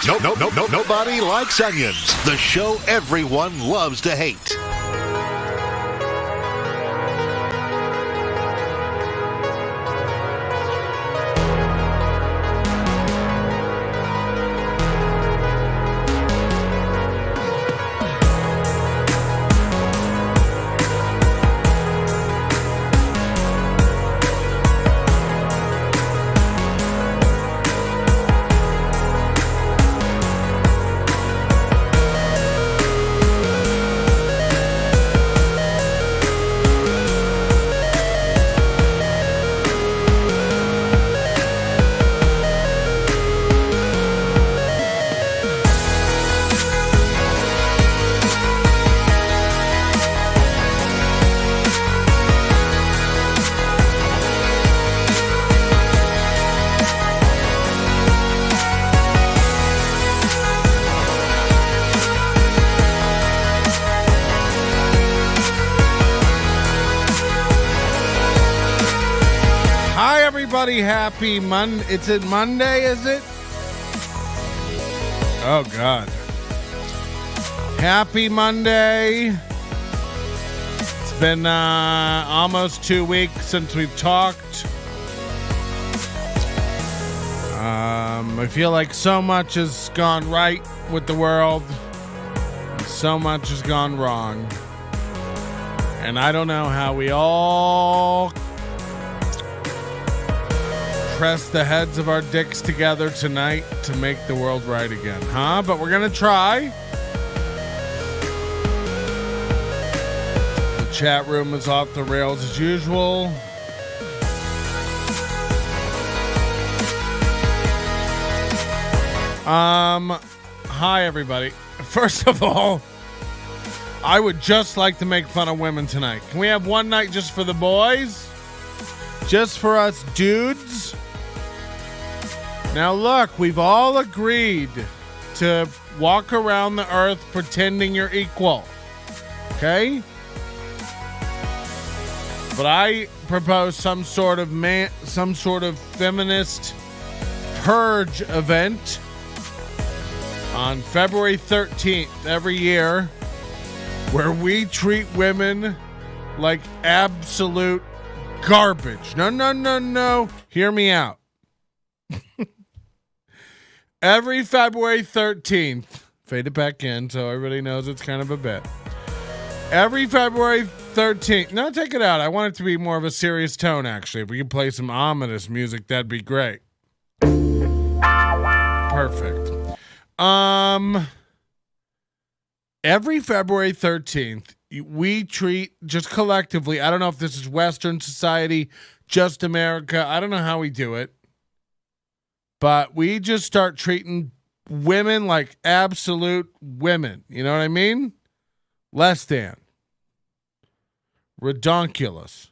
Nobody likes onions. The show everyone loves to hate. Happy Monday. It's a Monday, is it? Oh, God. Happy Monday. It's been almost 2 weeks since we've talked. I feel like so much has gone right with the world. And so much has gone wrong. And I don't know how we all press the heads of our dicks together tonight to make the world right again, huh? But we're gonna try. The chat room is off the rails as usual. Hi everybody. First of all, I would just like to make fun of women tonight. Can we have one night just for the boys? Just for us dudes? Now look, we've all agreed to walk around the earth pretending you're equal. Okay? But I propose some sort of feminist purge event on February 13th every year where we treat women like absolute garbage. No. Hear me out. Every February 13th, fade it back in so everybody knows it's kind of a bit. Every February 13th, no, take it out. I want it to be more of a serious tone, actually. If we could play some ominous music, that'd be great. Perfect. Every February 13th, we treat, just collectively, I don't know if this is Western society, just America, I don't know how we do it. But we just start treating women like absolute women. You know what I mean? Less than. Redonkulous.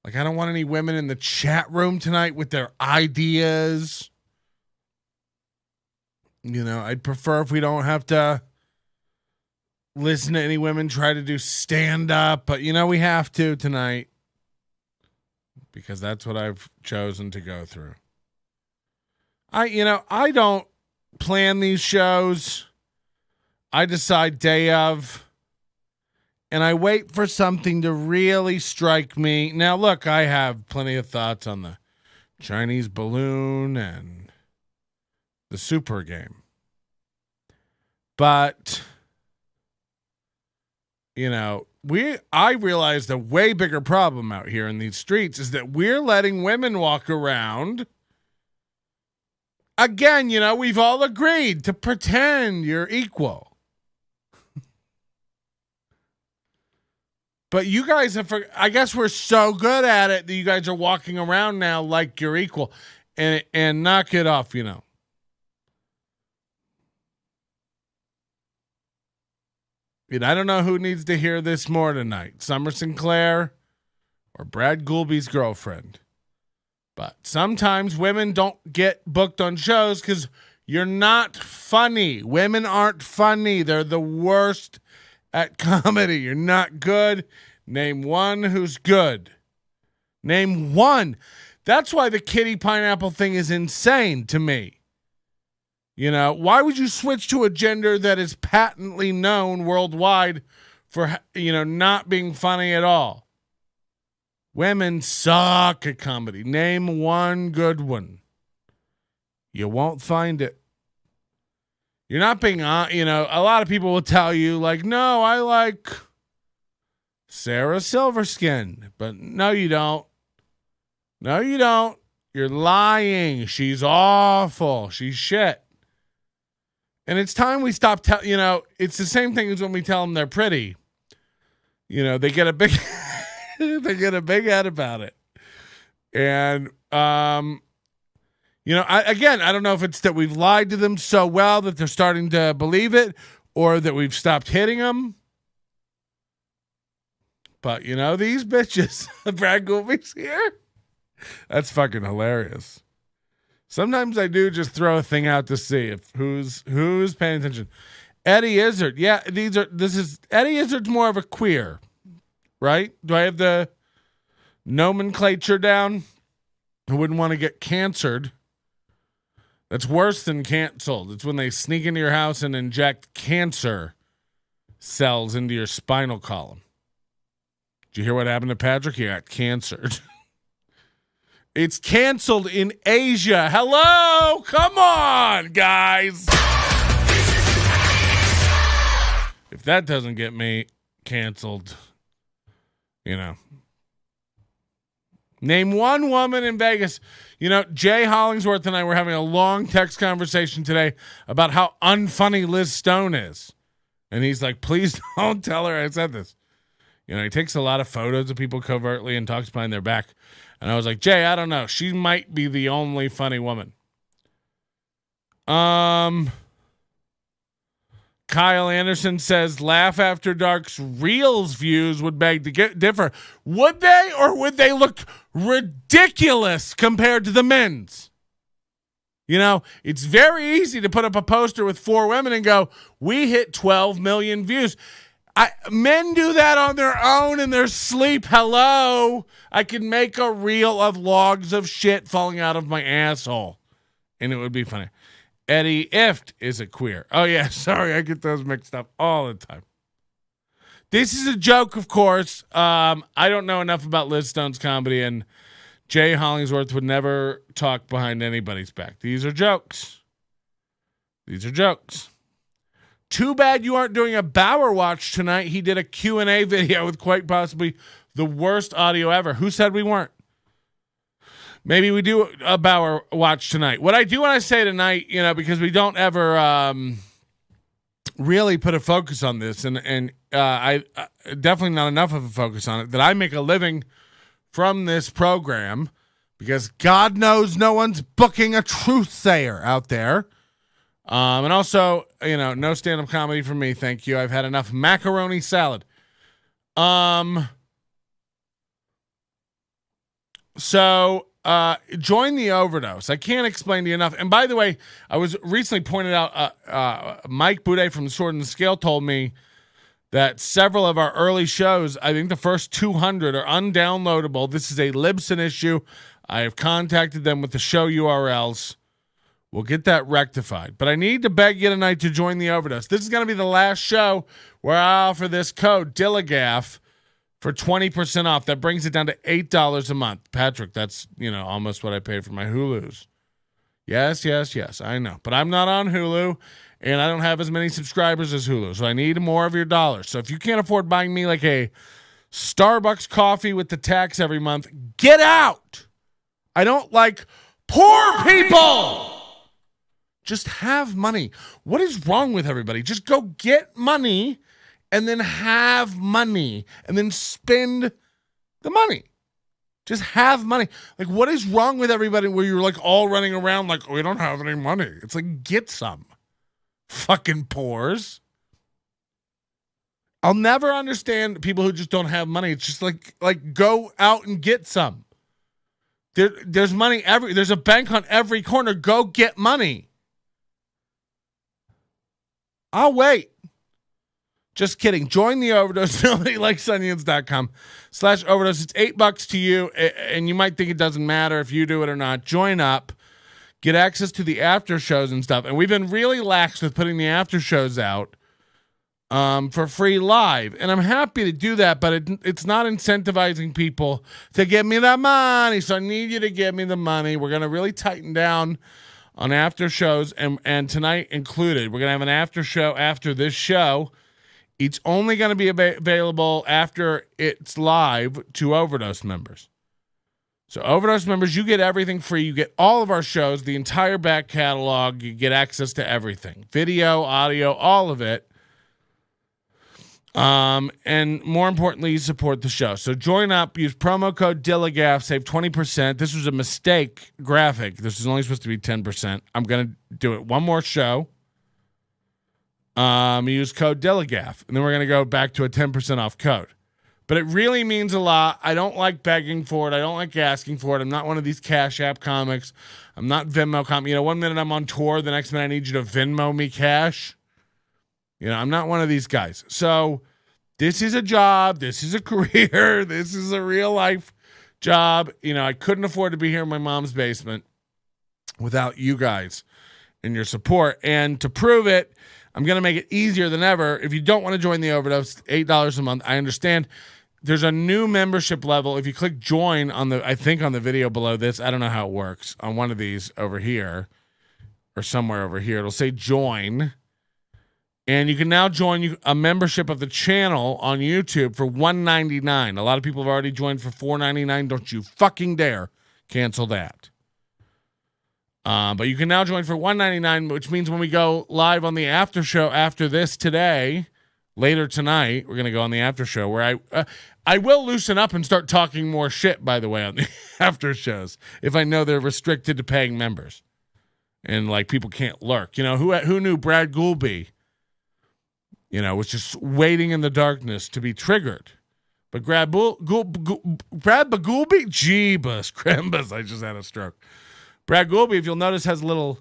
Like, I don't want any women in the chat room tonight with their ideas. You know, I'd prefer if we don't have to listen to any women try to do stand-up. But, you know, we have to tonight. Because that's what I've chosen to go through. I don't plan these shows. I decide day of. And I wait for something to really strike me. Now, look, I have plenty of thoughts on the Chinese balloon and the super game. But, I realized a way bigger problem out here in these streets is that we're letting women walk around. Again, we've all agreed to pretend you're equal. But you guys I guess we're so good at it that you guys are walking around now like you're equal. And knock it off, I don't know who needs to hear this more tonight. Summer Sinclair or Brad Goulby's girlfriend. But sometimes women don't get booked on shows because you're not funny. Women aren't funny. They're the worst at comedy. You're not good. Name one who's good. Name one. That's why the Kitty Pineapple thing is insane to me. Why would you switch to a gender that is patently known worldwide for, not being funny at all? Women suck at comedy. Name one good one. You won't find it. You're not being, a lot of people will tell you, like, no, I like Sarah Silverskin. But no, you don't. No, you don't. You're lying. She's awful. She's shit. And it's time we stop it's the same thing as when we tell them they're pretty. They get a big they get a big head about it. And I don't know if it's that we've lied to them so well that they're starting to believe it, or that we've stopped hitting them. But these bitches, Brad Goolby's here. That's fucking hilarious. Sometimes I do just throw a thing out to see if who's paying attention. Eddie Izzard. Yeah, Eddie Izzard's more of a queer, right? Do I have the nomenclature down? I wouldn't want to get cancered. That's worse than canceled. It's when they sneak into your house and inject cancer cells into your spinal column. Did you hear what happened to Patrick? He got cancered. It's canceled in Asia. Hello? Come on, guys. If that doesn't get me canceled, Name one woman in Vegas. Jay Hollingsworth and I were having a long text conversation today about how unfunny Liz Stone is. And he's like, please don't tell her I said this. He takes a lot of photos of people covertly and talks behind their back. And I was like, Jay, I don't know. She might be the only funny woman. Kyle Anderson says Laugh After Dark's Reels views would beg to differ. Would they, or would they look ridiculous compared to the men's? It's very easy to put up a poster with 4 women and go, we hit 12 million views. Men do that on their own in their sleep. Hello. I could make a reel of logs of shit falling out of my asshole, and it would be funny. Eddie Ift is a queer. Oh, yeah. Sorry, I get those mixed up all the time. This is a joke, of course. I don't know enough about Liz Stone's comedy, and Jay Hollingsworth would never talk behind anybody's back. These are jokes. These are jokes. Too bad you aren't doing a Bauer Watch tonight. He did a Q&A video with quite possibly the worst audio ever. Who said we weren't? Maybe we do a Bauer Watch tonight. What I do when I say tonight, because we don't ever really put a focus on this, and I definitely not enough of a focus on it, that I make a living from this program, because God knows no one's booking a truth sayer out there. And also, no stand-up comedy for me, thank you. I've had enough macaroni salad. So join the Overdose. I can't explain to you enough. And by the way, I was recently pointed out, Mike Boudet from the Sword and the Scale told me that several of our early shows, I think the first 200 are undownloadable. This is a Libsyn issue. I have contacted them with the show URLs. We'll get that rectified. But I need to beg you tonight to join the Overdose. This is going to be the last show where I offer this code, Dillagaff, for 20% off. That brings it down to $8 a month. Patrick, that's, almost what I pay for my Hulus. Yes, I know. But I'm not on Hulu, and I don't have as many subscribers as Hulu, so I need more of your dollars. So if you can't afford buying me like a Starbucks coffee with the tax every month, get out. I don't like poor people. Just have money. What is wrong with everybody? Just go get money and then have money and then spend the money. Just have money. Like, what is wrong with everybody where you're like all running around like, we don't have any money? It's like, get some. Fucking pores. I'll never understand people who just don't have money. It's just like go out and get some. There's money there's a bank on every corner. Go get money. I'll wait. Just kidding. Join the Overdose. NobodyLikesOnions.com/overdose. It's $8 to you, and you might think it doesn't matter if you do it or not. Join up. get access to the after shows and stuff. And we've been really lax with putting the after shows out for free live. And I'm happy to do that, but it's not incentivizing people to give me the money. So I need you to give me the money. We're going to really tighten down on after shows, and tonight included. We're going to have an after show after this show. It's only going to be available after it's live to Overdose members. So Overdose members, you get everything free. You get all of our shows, the entire back catalog. You get access to everything. Video, audio, all of it. And more importantly, you support the show. So join up, use promo code DILLIGAF, save 20%. This was a mistake graphic. This is only supposed to be 10%. I'm going to do it one more show. Use code DILLIGAF, and then we're going to go back to a 10% off code. But it really means a lot. I don't like begging for it. I don't like asking for it. I'm not one of these Cash App comics. I'm not Venmo comic. You know, one minute I'm on tour, the next minute I need you to Venmo me cash. You know, I'm not one of these guys. So this is a job. This is a career. This is a real life job. You know, I couldn't afford to be here in my mom's basement without you guys and your support. And to prove it, I'm going to make it easier than ever. If you don't want to join the Overdose, $8 a month. I understand. There's a new membership level. If you click join on the, I think on the video below this, I don't know how it works, on one of these over here or somewhere over here, it'll say join. And you can now join a membership of the channel on YouTube for $1.99. A lot of people have already joined for $4.99. Don't you fucking dare cancel that. But you can now join for $1.99, which means when we go live on the after show after this today, later tonight, we're going to go on the after show where I will loosen up and start talking more shit, by the way, on the after shows if I know they're restricted to paying members and like people can't lurk. You know, who knew Brad Goulby? You know, was just waiting in the darkness to be triggered. But Brad Bagulby, Jeebus, Crembus, I just had a stroke. Brad Goulby, if you'll notice, has a little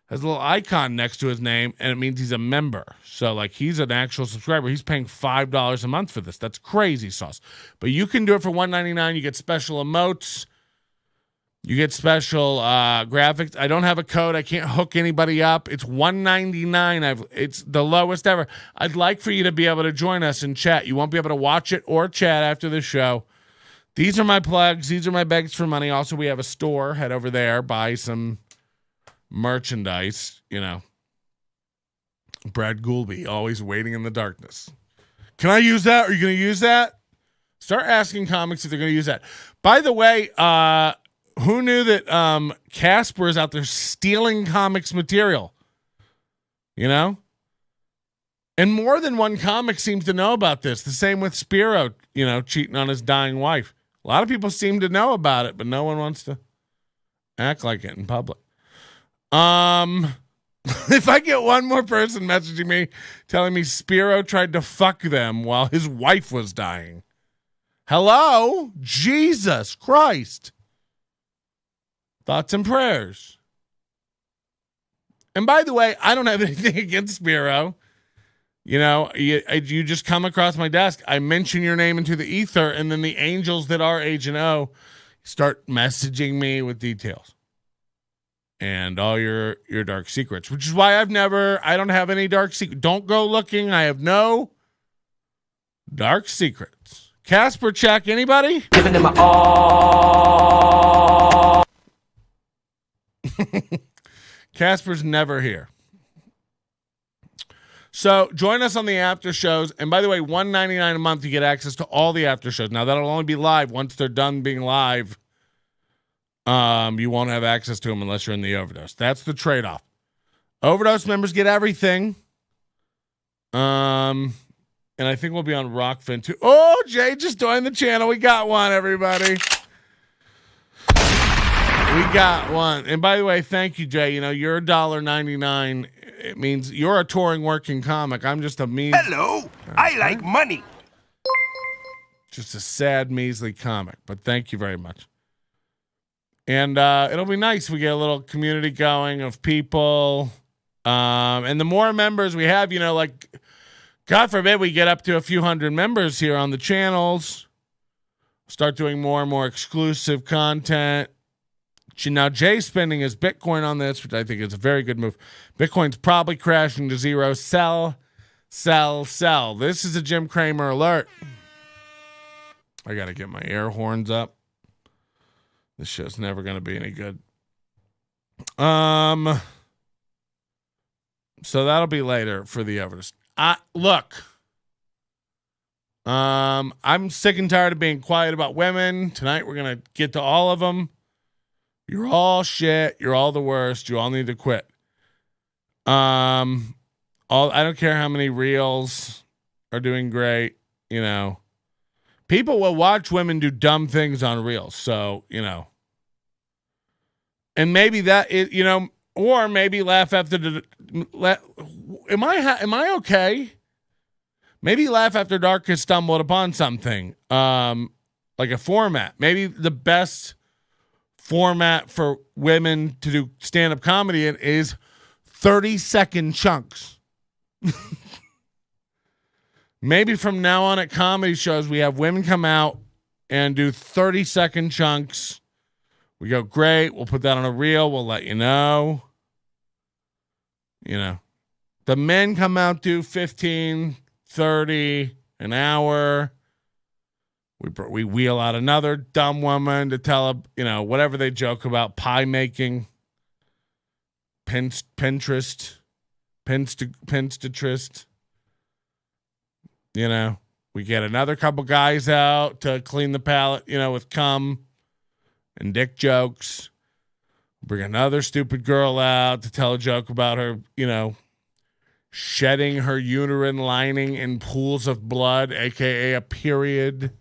icon next to his name, and it means he's a member. So, like, he's an actual subscriber. He's paying $5 a month for this. That's crazy sauce. But you can do it for $1.99. You get special emotes. You get special graphics. I don't have a code. I can't hook anybody up. It's $1.99. It's the lowest ever. I'd like for you to be able to join us and chat. You won't be able to watch it or chat after the show. These are my plugs. These are my begs for money. Also, we have a store. Head over there. Buy some merchandise. You know. Brad Goulby, always waiting in the darkness. Can I use that? Are you going to use that? Start asking comics if they're going to use that. By the way, who knew that Casper is out there stealing comics material? You know? And more than one comic seems to know about this. The same with Spiro, you know, cheating on his dying wife. A lot of people seem to know about it, but no one wants to act like it in public. If I get one more person messaging me telling me Spiro tried to fuck them while his wife was dying. Hello? Jesus Christ. Thoughts and prayers. And by the way, I don't have anything against Spiro. You know, you just come across my desk. I mention your name into the ether, and then the angels that are Agent O start messaging me with details and all your dark secrets, which is why I don't have any dark secrets. Don't go looking. I have no dark secrets. Casper Check, anybody? Giving them my all. Casper's never here. So join us on the after shows. And by the way, $1.99 a month, you get access to all the after shows. Now, that'll only be live. Once they're done being live, you won't have access to them unless you're in the Overdose. That's the trade-off. Overdose members get everything. And I think we'll be on Rockfin too. Oh, Jay just joined the channel. We got one, everybody. We got one. And by the way, thank you, Jay. You know, you're $1.99. It means you're a touring working comic. I'm just a measly. Hello, I like money. Just a sad, measly comic. But thank you very much. And it'll be nice. We get a little community going of people. And the more members we have, you know, like, God forbid we get up to a few hundred members here on the channels. Start doing more and more exclusive content. Now, Jay's spending his Bitcoin on this, which I think is a very good move. Bitcoin's probably crashing to zero. Sell, sell, sell. This is a Jim Cramer alert. I got to get my air horns up. This show's never going to be any good. So that'll be later for the overdose. Look, I'm sick and tired of being quiet about women. Tonight we're going to get to all of them. You're all shit. You're all the worst. You all need to quit. I don't care how many reels are doing great. You know, people will watch women do dumb things on reels. So, you know, and maybe that is, you know, or maybe laugh after am I okay? Maybe Laugh After Dark has stumbled upon something, like a format. Maybe the best format for women to do stand-up comedy in is 30-second chunks. Maybe from now on at comedy shows, we have women come out and do 30-second chunks. We go, great, we'll put that on a reel, we'll let you know. You know, the men come out, do 15, 30, an hour. We wheel out another dumb woman to tell her, you know, whatever they joke about, pie making, Pinterest. You know, we get another couple guys out to clean the palate, you know, with cum and dick jokes. Bring another stupid girl out to tell a joke about her, you know, shedding her uterine lining in pools of blood, aka a period.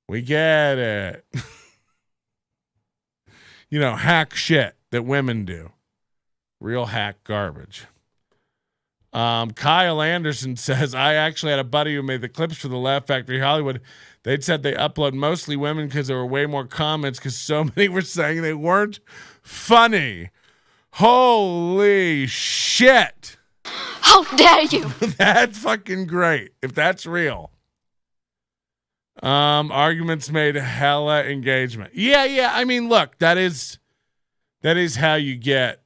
We get it. You know, hack shit that women do. Real hack garbage. Kyle Anderson says, I actually had a buddy who made the clips for the Laugh Factory Hollywood. They'd said they upload mostly women because there were way more comments because so many were saying they weren't funny. Holy shit. How dare you? That's fucking great. If that's real. Arguments made hella engagement. Yeah. I mean, look, that is how you get,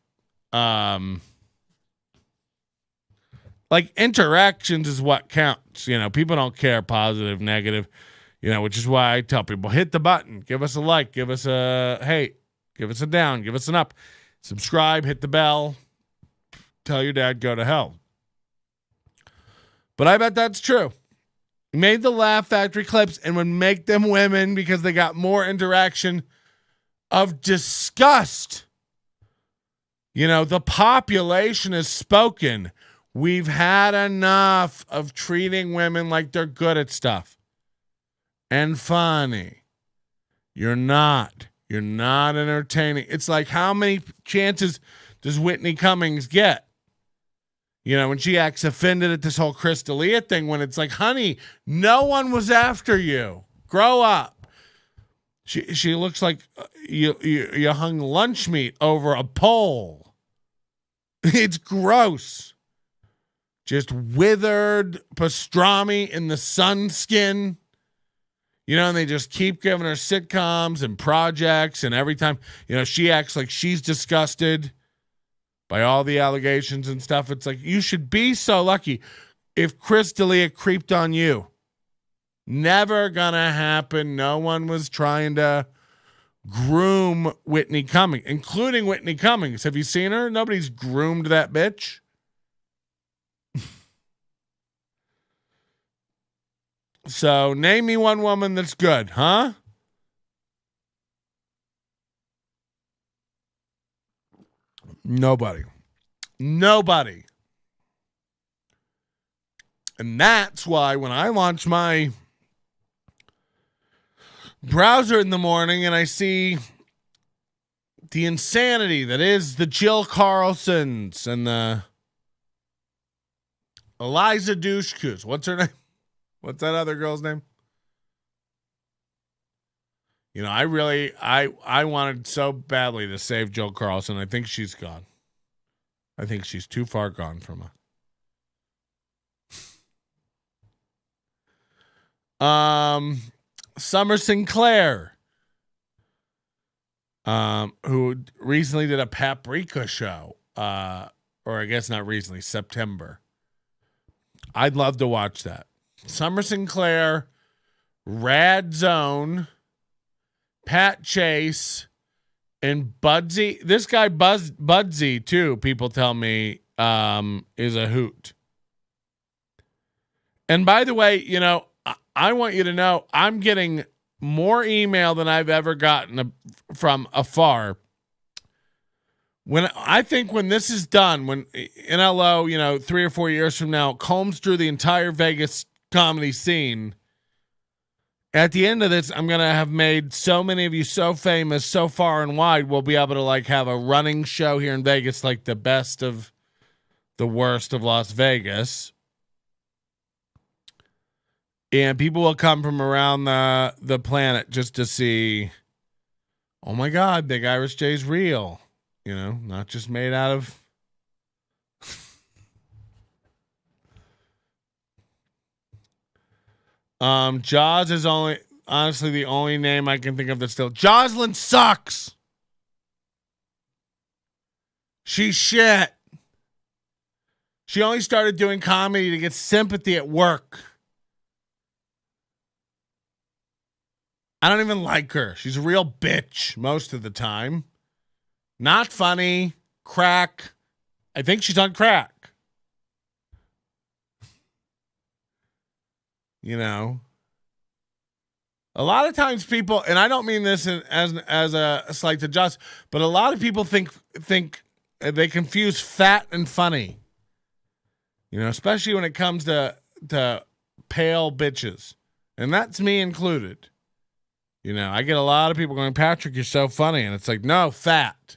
like interactions is what counts. You know, people don't care positive, negative, you know, which is why I tell people hit the button, give us a like, give us a hate, give us a down, give us an up, subscribe, hit the bell, tell your dad go to hell. But I bet that's true. Made the Laugh Factory clips and would make them women because they got more interaction of disgust. You know, the population has spoken. We've had enough of treating women like they're good at stuff and funny. You're not entertaining. It's like, how many chances does Whitney Cummings get? You know, when she acts offended at this whole Chris D'Elia thing, when it's like, honey, no one was after you. Grow up. She looks like you hung lunch meat over a pole. It's gross. Just withered pastrami in the sun skin. You know, and they just keep giving her sitcoms and projects, and every time, you know, she acts like she's disgusted by all the allegations and stuff. It's like, you should be so lucky if Chris D'Elia creeped on you. Never gonna happen. No one was trying to groom Whitney Cummings, including Whitney Cummings. Have you seen her? Nobody's groomed that bitch. So name me one woman that's good, huh? Nobody. And that's why when I launch my browser in the morning and I see the insanity that is the Jill Carlsons and the Eliza Dushkus. What's her name? What's that other girl's name? You know, I wanted so badly to save Jill Carlson. I think she's gone. I think she's too far gone from us. Summer Sinclair. who recently did a Paprika show, or I guess not recently, September. I'd love to watch that. Summer Sinclair, Rad Zone, Pat Chase, and Budsy. This guy Budsy too, people tell me, is a hoot. And by the way, you know, I want you to know I'm getting more email than I've ever gotten from afar. I think when this is done, when NLO, you know, 3 or 4 years from now, combs through the entire Vegas comedy scene, at the end of this, I'm going to have made so many of you so famous, so far and wide, we'll be able to like have a running show here in Vegas, like the best of the worst of Las Vegas. And people will come from around the planet just to see, oh my God, Big Irish Jay's real. You know, not just made out of Jaws is honestly the only name I can think of that's still. Jozalyn sucks. She's shit. She only started doing comedy to get sympathy at work. I don't even like her. She's a real bitch most of the time. Not funny. Crack. I think she's on crack. You know, a lot of times people, and I don't mean this as a slight to Josh, but a lot of people think they confuse fat and funny. You know, especially when it comes to pale bitches, and that's me included. You know, I get a lot of people going, Patrick, you're so funny. And it's like, no, fat.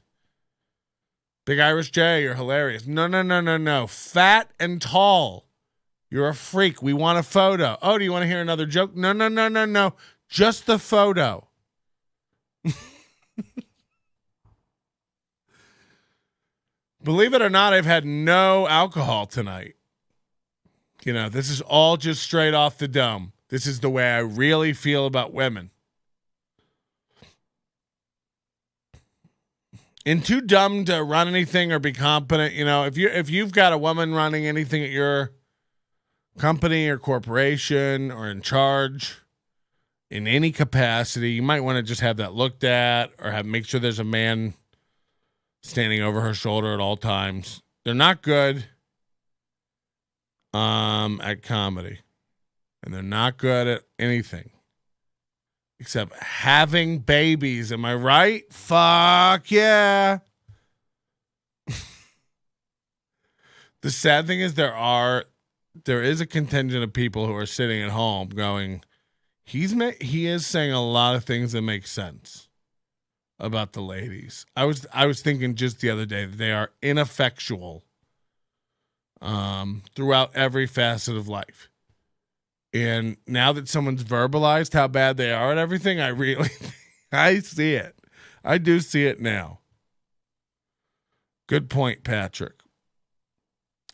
Big Irish Jay, you're hilarious. No. Fat and tall. You're a freak. We want a photo. Oh, do you want to hear another joke? No. Just the photo. Believe it or not, I've had no alcohol tonight. You know, this is all just straight off the dome. This is the way I really feel about women. And too dumb to run anything or be competent. You know, if you've got a woman running anything at your company or corporation or in charge in any capacity, you might want to just have that looked at or make sure there's a man standing over her shoulder at all times. They're not good at comedy, and they're not good at anything except having babies. Am I right? Fuck yeah. The sad thing is there is a contingent of people who are sitting at home going, he is saying a lot of things that make sense about the ladies. I was thinking just the other day that they are ineffectual throughout every facet of life. And now that someone's verbalized how bad they are at everything, I see it. I do see it now. Good point, Patrick.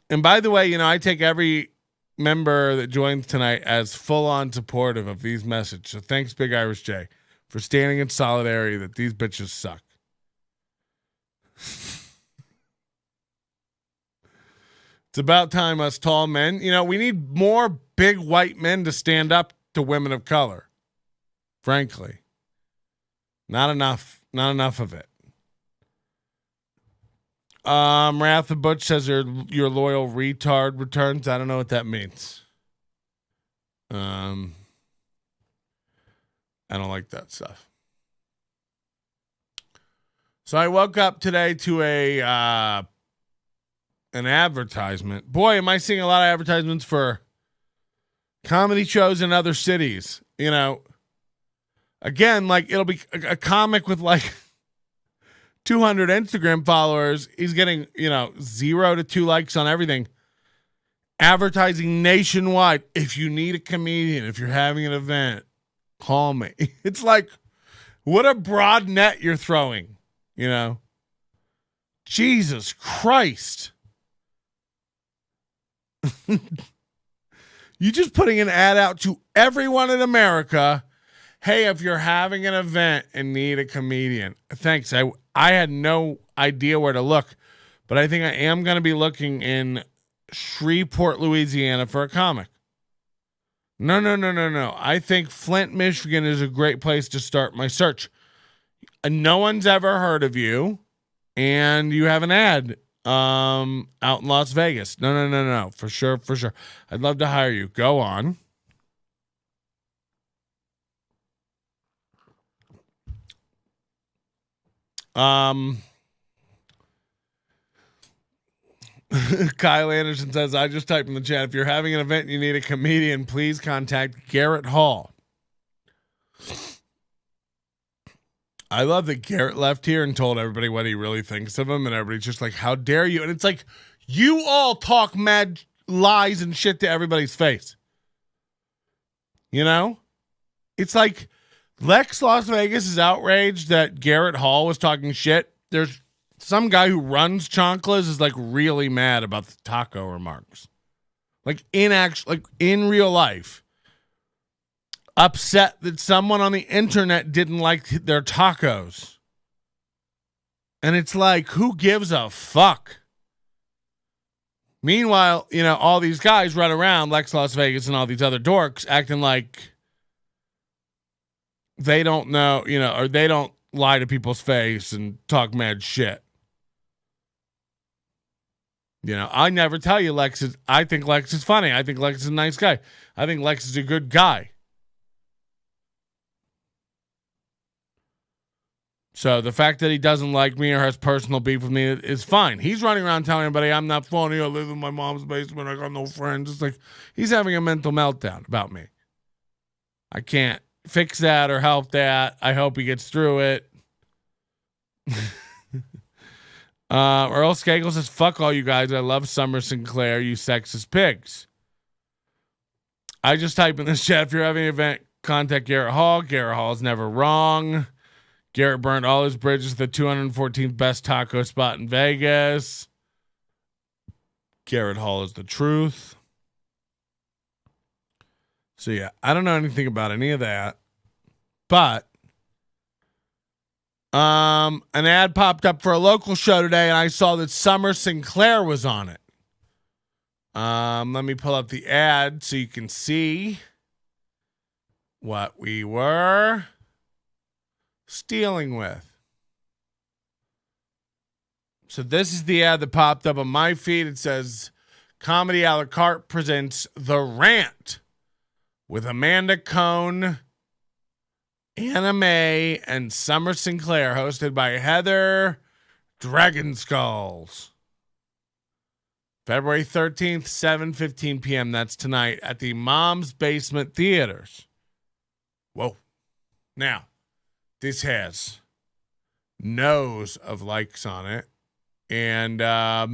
And by the way, you know, I take every member that joins tonight as full-on supportive of these messages. So thanks, Big Irish Jay, for standing in solidarity that these bitches suck. It's about time us tall men, you know, we need more big white men to stand up to women of color. Frankly. Not enough of it. Wrath of Butch says your loyal retard returns. I don't know what that means. I don't like that stuff. So I woke up today to an advertisement. Boy, am I seeing a lot of advertisements for comedy shows in other cities. You know, again, like it'll be a comic with like 200 Instagram followers. He's getting, 0 to 2 likes on everything. Advertising nationwide. If you need a comedian, if you're having an event, call me. It's like, what a broad net you're throwing, you know? Jesus Christ. You just putting an ad out to everyone in America. Hey, if you're having an event and need a comedian, thanks. I had no idea where to look, but I think I am going to be looking in Shreveport, Louisiana for a comic. No. I think Flint, Michigan is a great place to start my search. No one's ever heard of you, and you have an ad out in Las Vegas. No. For sure. I'd love to hire you. Go on. Kyle Anderson says, I just typed in the chat, if you're having an event and you need a comedian, please contact Garrett Hall. I love that Garrett left here and told everybody what he really thinks of him, and everybody's just like, how dare you? And it's like, you all talk mad lies and shit to everybody's face. You know? It's like Lex Las Vegas is outraged that Garrett Hall was talking shit. There's some guy who runs Chonkla's is like really mad about the taco remarks. Like in real life. Upset that someone on the internet didn't like their tacos. And it's like, who gives a fuck? Meanwhile, you know, all these guys run around, Lex Las Vegas and all these other dorks, acting like they don't know, you know, or they don't lie to people's face and talk mad shit. You know, I never tell you I think Lex is funny. I think Lex is a nice guy. I think Lex is a good guy. So the fact that he doesn't like me or has personal beef with me is fine. He's running around telling everybody I'm not funny. I live in my mom's basement. I got no friends. It's like he's having a mental meltdown about me. I can't fix that or help that. I hope he gets through it. Earl Skagel says, fuck all you guys. I love Summer Sinclair, you sexist pigs. I just type in this chat, if you're having an event, contact Garrett Hall. Garrett Hall is never wrong. Garrett burned all his bridges, the 214th best taco spot in Vegas. Garrett Hall is the truth. So yeah, I don't know anything about any of that. But an ad popped up for a local show today, and I saw that Summer Sinclair was on it. Let me pull up the ad so you can see what we were stealing with. So this is the ad that popped up on my feed. It says, Comedy a la carte presents The Rant with Amanda Cohen, Anna May, and Summer Sinclair, hosted by Heather Dragonskulls. February 13th, 7:15 p.m. That's tonight at the Mom's Basement Theaters. Whoa. Now, this has nose of likes on it. And I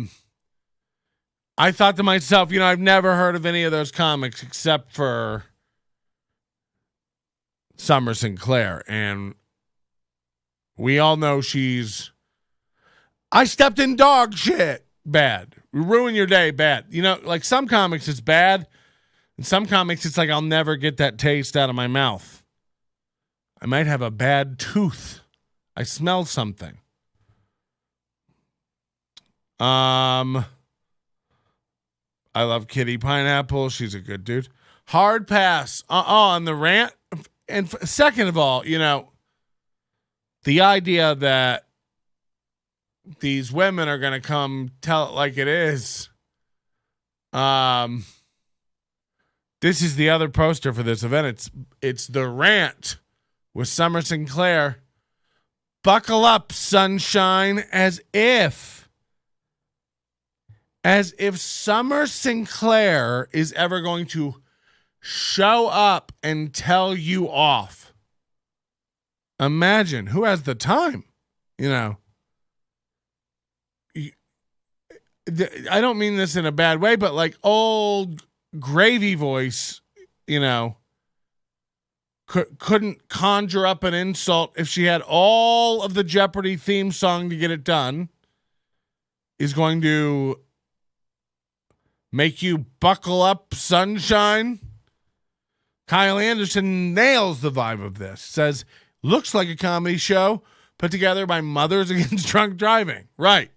thought to myself, you know, I've never heard of any of those comics except for Summer Sinclair. And we all know I stepped in dog shit. Bad. Ruin your day. Bad. You know, like some comics it's bad. And some comics it's like I'll never get that taste out of my mouth. I might have a bad tooth. I smell something. I love Kitty Pineapple. She's a good dude. Hard pass. On the Rant. And second of all, you know, the idea that these women are going to come tell it like it is. This is the other poster for this event. It's The Rant with Summer Sinclair. Buckle up, sunshine, as if Summer Sinclair is ever going to show up and tell you off. Imagine who has the time, you know. I don't mean this in a bad way, but like old Gravy Voice, you know, couldn't conjure up an insult if she had all of the Jeopardy theme song to get it done, is going to make you buckle up, sunshine. Kyle Anderson nails the vibe of this. Says, looks like a comedy show put together by Mothers Against Drunk Driving. Right.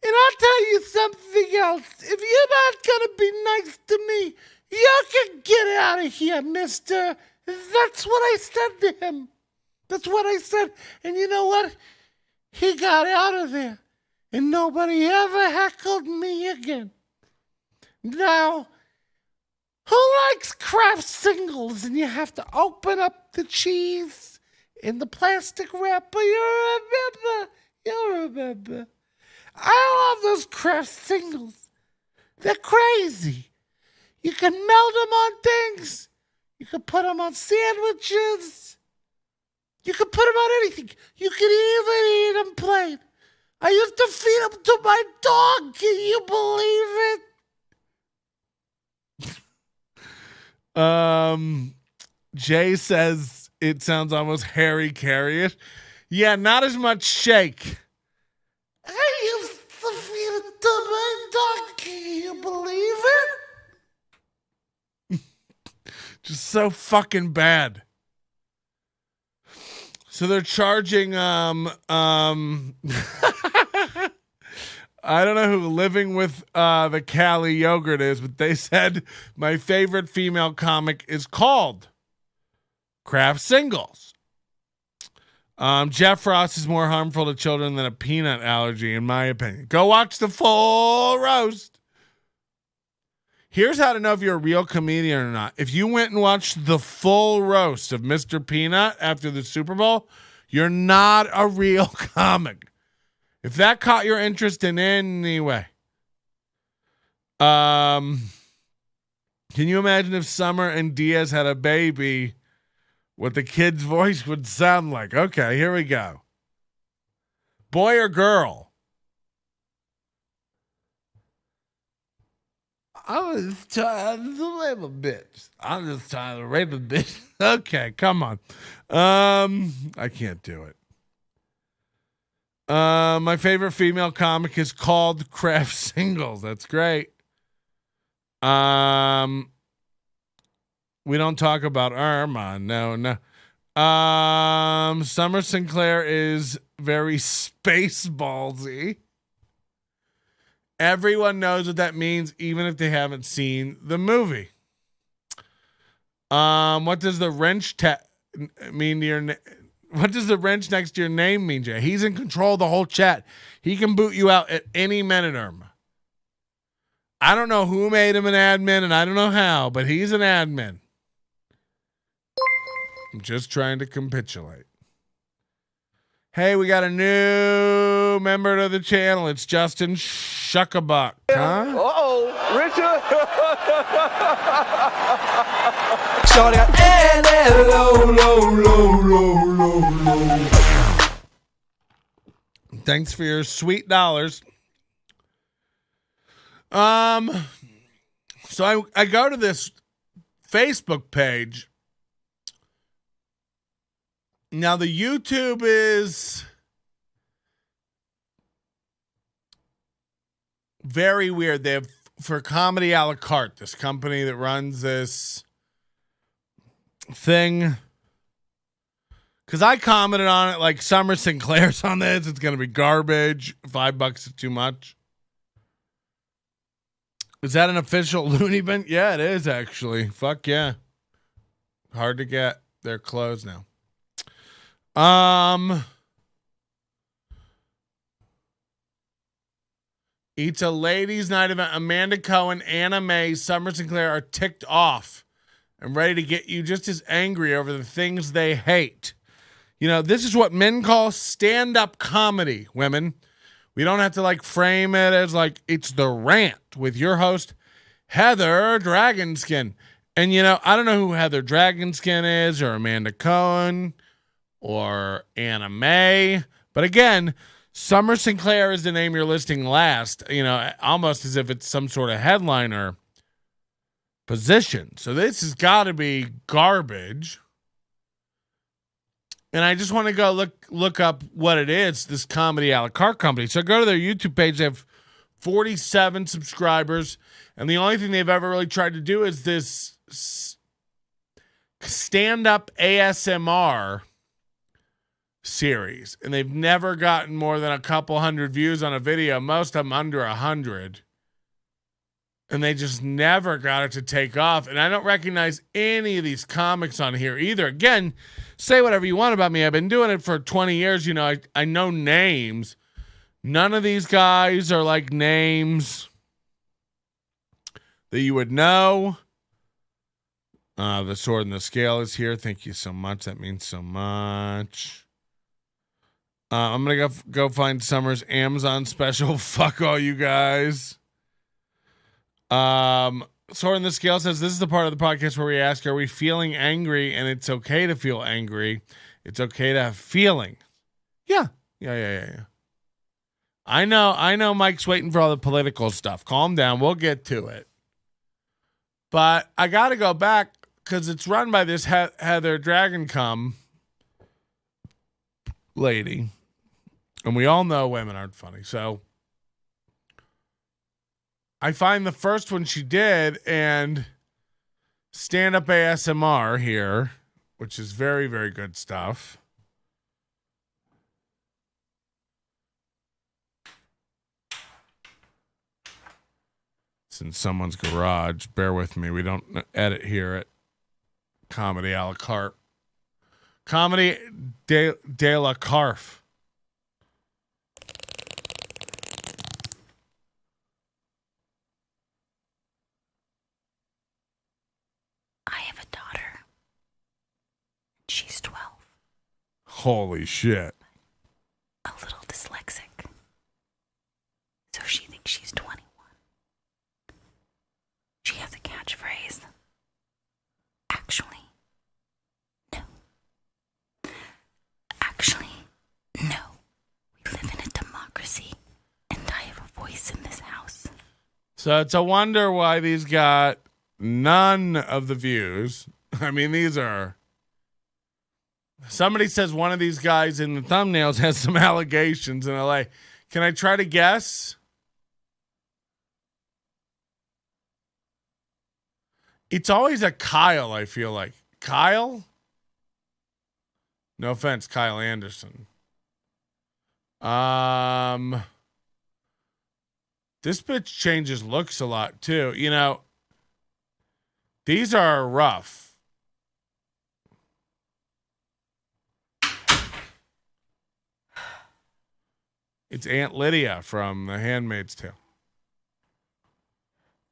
And I'll tell you something else. If you're not going to be nice to me, you can get out of here, mister. That's what I said to him. That's what I said. And you know what? He got out of there. And nobody ever heckled me again. Now, who likes Kraft singles and you have to open up the cheese in the plastic wrapper? You remember. I love those Kraft singles. They're crazy. You can melt them on things. You can put them on sandwiches. You can put them on anything. You can even eat them plain. I used to feed them to my dog. Can you believe it? Jay says it sounds almost Harry Carry-ish. Yeah, not as much shake. I used to feed it to my dog. Can you believe it? Just so fucking bad. So they're charging I don't know who Living with the Cali Yogurt is, but they said my favorite female comic is called Kraft Singles. Jeff Ross is more harmful to children than a peanut allergy, in my opinion. Go watch the full roast. Here's how to know if you're a real comedian or not. If you went and watched the full roast of Mr. Peanut after the Super Bowl, you're not a real comic. If that caught your interest in any way. Can you imagine if Summer and Diaz had a baby, what the kid's voice would sound like? Okay, here we go. Boy or girl? I was trying to rape a bitch. I'm just trying to rape a bitch. Okay, come on. I can't do it. My favorite female comic is called Kraft Singles. That's great. We don't talk about Irma. No. Summer Sinclair is very space ballsy. Everyone knows what that means, even if they haven't seen the movie. What does the wrench mean to your name? What does the wrench next to your name mean, Jay? He's in control of the whole chat. He can boot you out at any minute, Irma. I don't know who made him an admin, and I don't know how, but he's an admin. I'm just trying to capitulate. Hey, we got a new member to the channel. It's Justin Shuckabuck. Huh? Uh-oh, Richard. Shorty got NLO. Thanks for your sweet dollars. So I go to this Facebook page. Now the YouTube is very weird. They have for Comedy a la Carte, this company that runs this thing. Because I commented on it like Summer Sinclair's on this. It's going to be garbage. $5 is too much. Is that an official loony bin? Yeah, it is actually. Fuck yeah. Hard to get. They're closed now. It's a ladies' night event. Amanda Cohen, Anna May, Summer Sinclair are ticked off and ready to get you just as angry over the things they hate. You know, this is what men call stand-up comedy, women. We don't have to like frame it as like it's the rant with your host, Heather Dragonskin. And, you know, I don't know who Heather Dragonskin is or Amanda Cohen or Anna May. But again, Summer Sinclair is the name you're listing last, you know, almost as if it's some sort of headliner position. So this has got to be garbage. And I just want to go look up what it is, this Comedy a la Carte company. So go to their YouTube page. They have 47 subscribers. And the only thing they've ever really tried to do is this stand-up ASMR series. And they've never gotten more than a couple hundred views on a video. Most of them under 100. And they just never got it to take off. And I don't recognize any of these comics on here either. Again, say whatever you want about me. I've been doing it for 20 years. You know, I know names. None of these guys are like names that you would know. The Sword and the Scale is here. Thank you so much. That means so much. I'm going to go find Summer's Amazon special. Fuck all you guys. Sword and the Scale says, this is the part of the podcast where we ask, are we feeling angry? And it's okay to feel angry. It's okay to have feelings. Yeah. I know Mike's waiting for all the political stuff. Calm down. We'll get to it. But I got to go back because it's run by this Heather Dragoncom lady. And we all know women aren't funny. So I find the first one she did and stand-up ASMR here, which is very, very good stuff. It's in someone's garage. Bear with me. We don't edit here at Comedy a la Carte. Comedy de la Carf. I have a daughter. She's 12. Holy shit. A little dyslexic. So she thinks she's 21. She has a catchphrase. Actually, no. Actually, no. We live in a democracy, and I have a voice in this house. So it's a wonder why these got none of the views. I mean, these are... Somebody says one of these guys in the thumbnails has some allegations in LA. Can I try to guess? It's always a Kyle, I feel like. Kyle? No offense, Kyle Anderson. This bitch changes looks a lot too. You know, these are rough. It's Aunt Lydia from The Handmaid's Tale.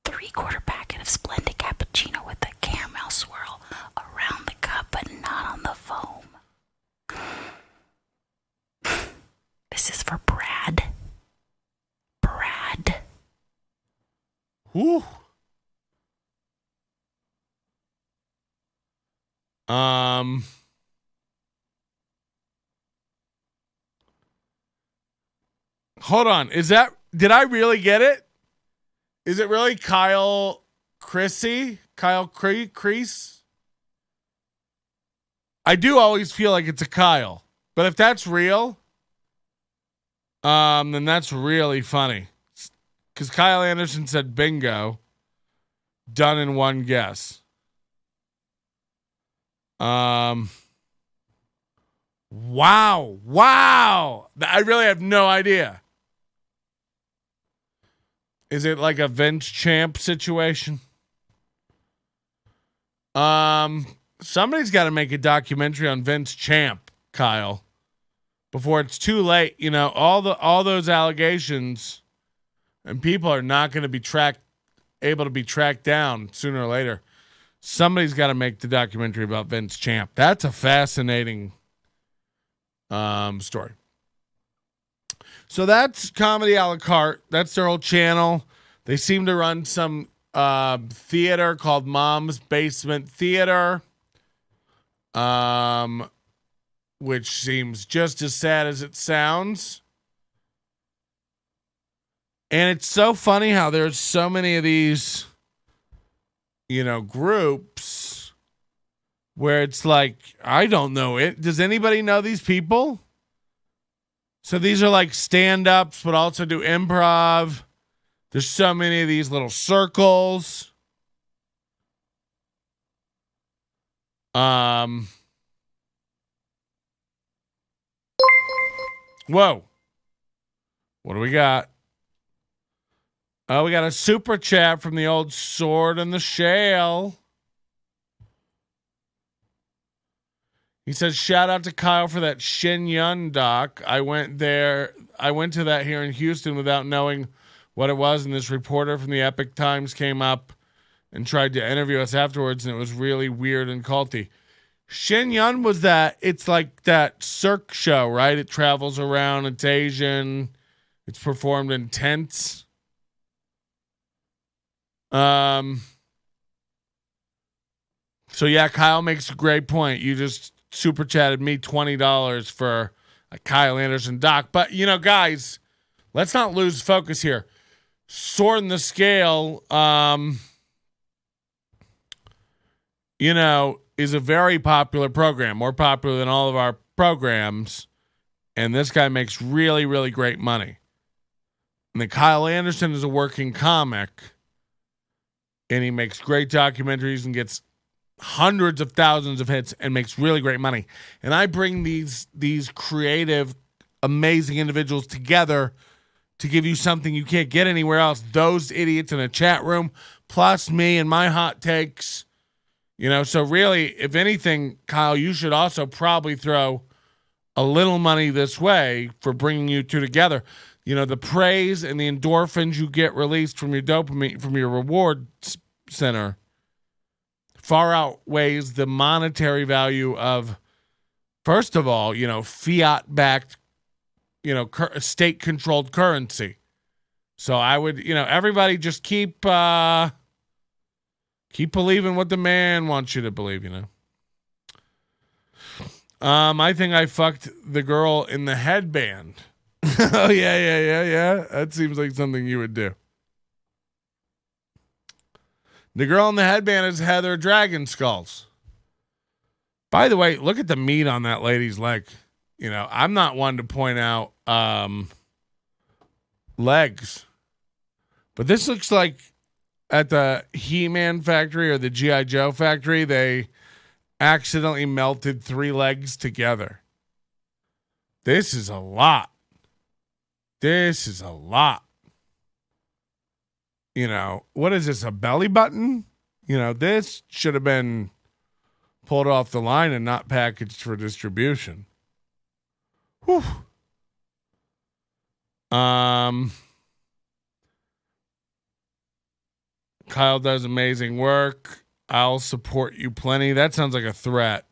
3/4 packet of Splendid cappuccino with a caramel swirl around the cup, but not on the foam. This is for Brad. Brad. Whew. Hold on. Did I really get it? Is it really Kyle Creasy? Kyle Crease? I do always feel like it's a Kyle. But if that's real, then that's really funny. Because Kyle Anderson said bingo. Done in one guess. Wow. I really have no idea. Is it like a Vince Champ situation? Somebody's got to make a documentary on Vince Champ, Kyle, before it's too late. You know, all those allegations, and people are not going to be able to be tracked down sooner or later. Somebody's got to make the documentary about Vince Champ. That's a fascinating story. So that's Comedy a la Carte. That's their whole channel. They seem to run some theater called Mom's Basement Theater, which seems just as sad as it sounds. And it's so funny how there's so many of these, you know, groups where it's like, I don't know it. Does anybody know these people? So these are like stand-ups, but also do improv. There's so many of these little circles. Whoa. What do we got? Oh, we got a super chat from the old Sword and the Shale. He says, shout out to Kyle for that Shin Yun doc. I went to that here in Houston without knowing what it was, and this reporter from the Epic Times came up and tried to interview us afterwards, and it was really weird and culty. Shin Yun was that, it's like that Cirque show, right? It travels around, it's Asian, it's performed in tents. So yeah, Kyle makes a great point. You just super chatted me $20 for a Kyle Anderson doc. But, you know, guys, let's not lose focus here. Sword in the Scale, you know, is a very popular program, more popular than all of our programs. And this guy makes really, really great money. And then Kyle Anderson is a working comic. And he makes great documentaries and gets hundreds of thousands of hits and makes really great money. And I bring these creative, amazing individuals together to give you something you can't get anywhere else. Those idiots in a chat room, plus me and my hot takes. You know, so really, if anything, Kyle, you should also probably throw a little money this way for bringing you two together. You know, the praise and the endorphins you get released from your dopamine, from your reward center, far outweighs the monetary value of, first of all, you know, fiat-backed, you know, state-controlled currency. So I would, you know, everybody just keep believing what the man wants you to believe, you know. I think I fucked the girl in the headband. Oh, yeah. That seems like something you would do. The girl in the headband is Heather Dragonskulls. By the way, look at the meat on that lady's leg. You know, I'm not one to point out legs. But this looks like at the He-Man factory or the G.I. Joe factory, they accidentally melted 3 legs together. This is a lot. You know, what is this, a belly button? You know, this should have been pulled off the line and not packaged for distribution. Whew. Kyle does amazing work. I'll support you plenty. That sounds like a threat.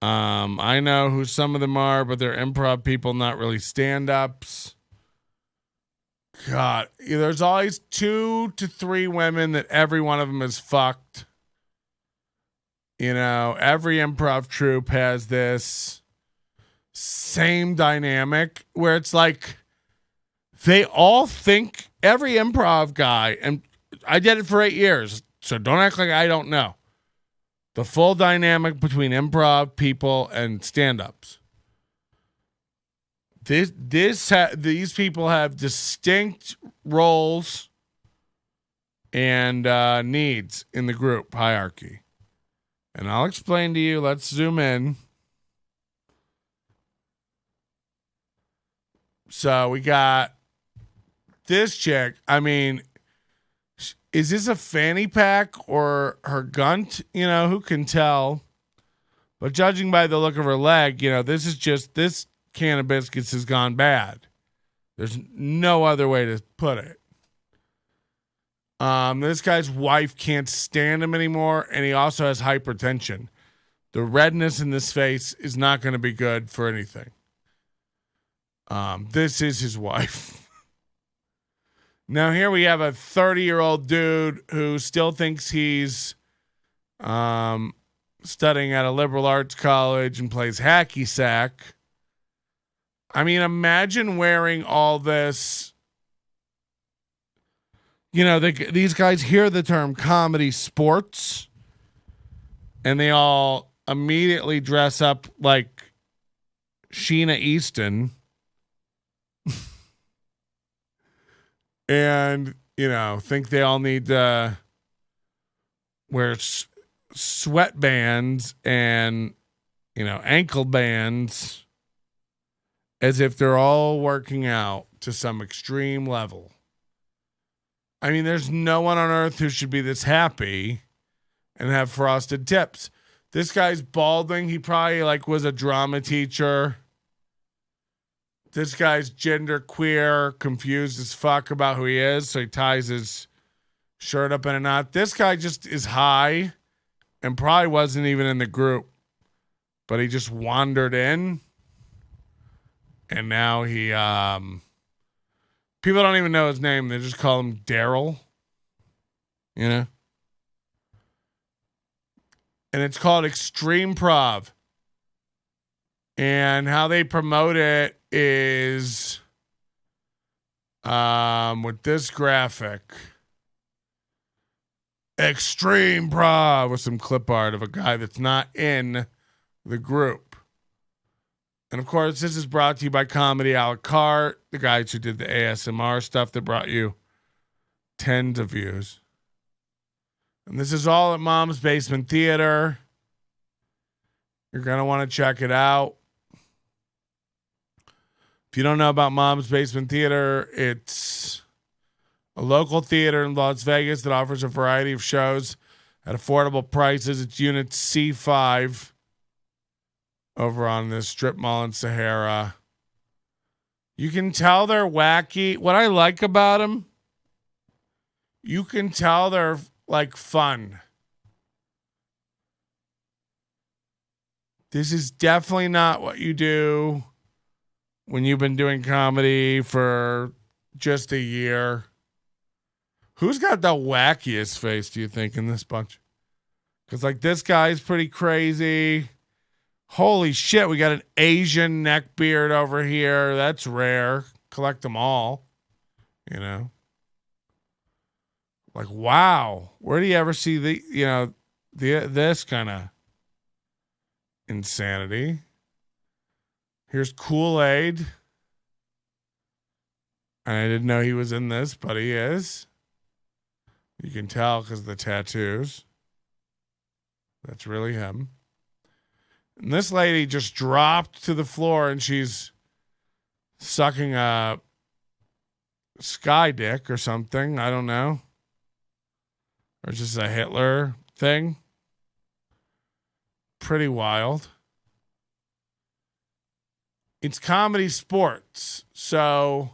I know who some of them are, but they're improv people, not really stand-ups. God, there's always 2 to 3 women that every one of them is fucked. You know, every improv troupe has this same dynamic where it's like they all think, every improv guy, and I did it for 8 years, so don't act like I don't know the full dynamic between improv people and stand-ups. These people have distinct roles and needs in the group hierarchy. And I'll explain to you. Let's zoom in. So we got this chick. I mean, is this a fanny pack or her gunt? You know, who can tell? But judging by the look of her leg, you know, this can of biscuits has gone bad. There's no other way to put it. This guy's wife can't stand him anymore, and he also has hypertension. The redness in this face is not going to be good for anything. This is his wife. Now here we have a 30-year-old dude who still thinks he's studying at a liberal arts college and plays hacky sack. I mean, imagine wearing all this. You know, these guys hear the term comedy sports, and they all immediately dress up like Sheena Easton. and, think they all need to wear sweatbands and, ankle bands as if they're all working out to some extreme level. I mean, there's no one on earth who should be this happy and have frosted tips. This guy's balding. He probably was a drama teacher. This guy's gender queer, confused as fuck about who he is, so he ties his shirt up in a knot. This guy just is high and probably wasn't even in the group, but he just wandered in, and now he people don't even know his name. They just call him Daryl, And it's called Extremeprov. And how they promote it is with this graphic. Extremeprov with some clip art of a guy that's not in the group. And of course, this is brought to you by Comedy a la Carte, the guys who did the ASMR stuff that brought you tens of views. And this is all at Mom's Basement Theater. You're going to want to check it out. If you don't know about Mom's Basement Theater, it's a local theater in Las Vegas that offers a variety of shows at affordable prices. It's Unit C5 over on this strip mall in Sahara. You can tell they're wacky. What I like about them, you can tell they're fun. This is definitely not what you do when you've been doing comedy for just a year. Who's got the wackiest face, do you think, in this bunch? Because, this guy's pretty crazy. Holy shit, we got an Asian neck beard over here. That's rare. Collect them all. Wow. Where do you ever see this kind of insanity? Here's Kool-Aid. I didn't know he was in this, but he is. You can tell because of the tattoos. That's really him. And this lady just dropped to the floor and she's sucking a sky dick or something. I don't know. Or just a Hitler thing. Pretty wild. It's comedy sports, so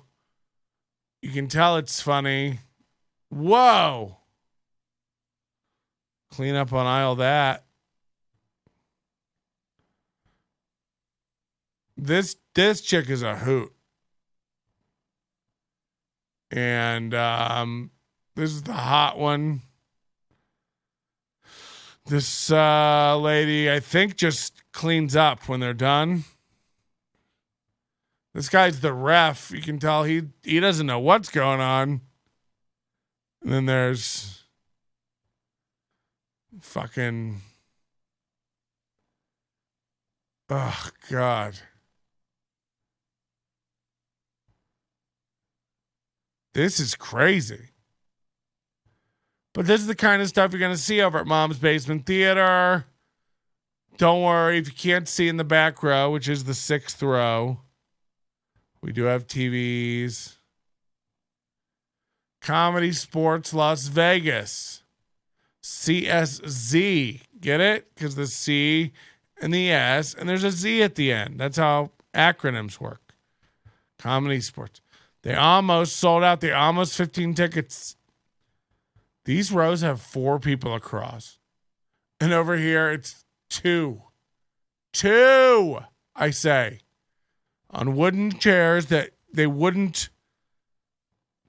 you can tell it's funny. Whoa. Clean up on aisle that. This chick is a hoot. And this is the hot one. This lady, I think, just cleans up when they're done. This guy's the ref. You can tell he doesn't know what's going on. And then there's fucking... Oh, God. This is crazy. But this is the kind of stuff you're going to see over at Mom's Basement Theater. Don't worry if you can't see in the back row, which is the 6th row. We do have TVs. Comedy Sports Las Vegas. CSZ. Get it? Because the C and the S, and there's a Z at the end. That's how acronyms work. Comedy Sports. They almost sold out. They almost 15 tickets. These rows have 4 people across. And over here, it's 2. 2, I say. On wooden chairs that they wouldn't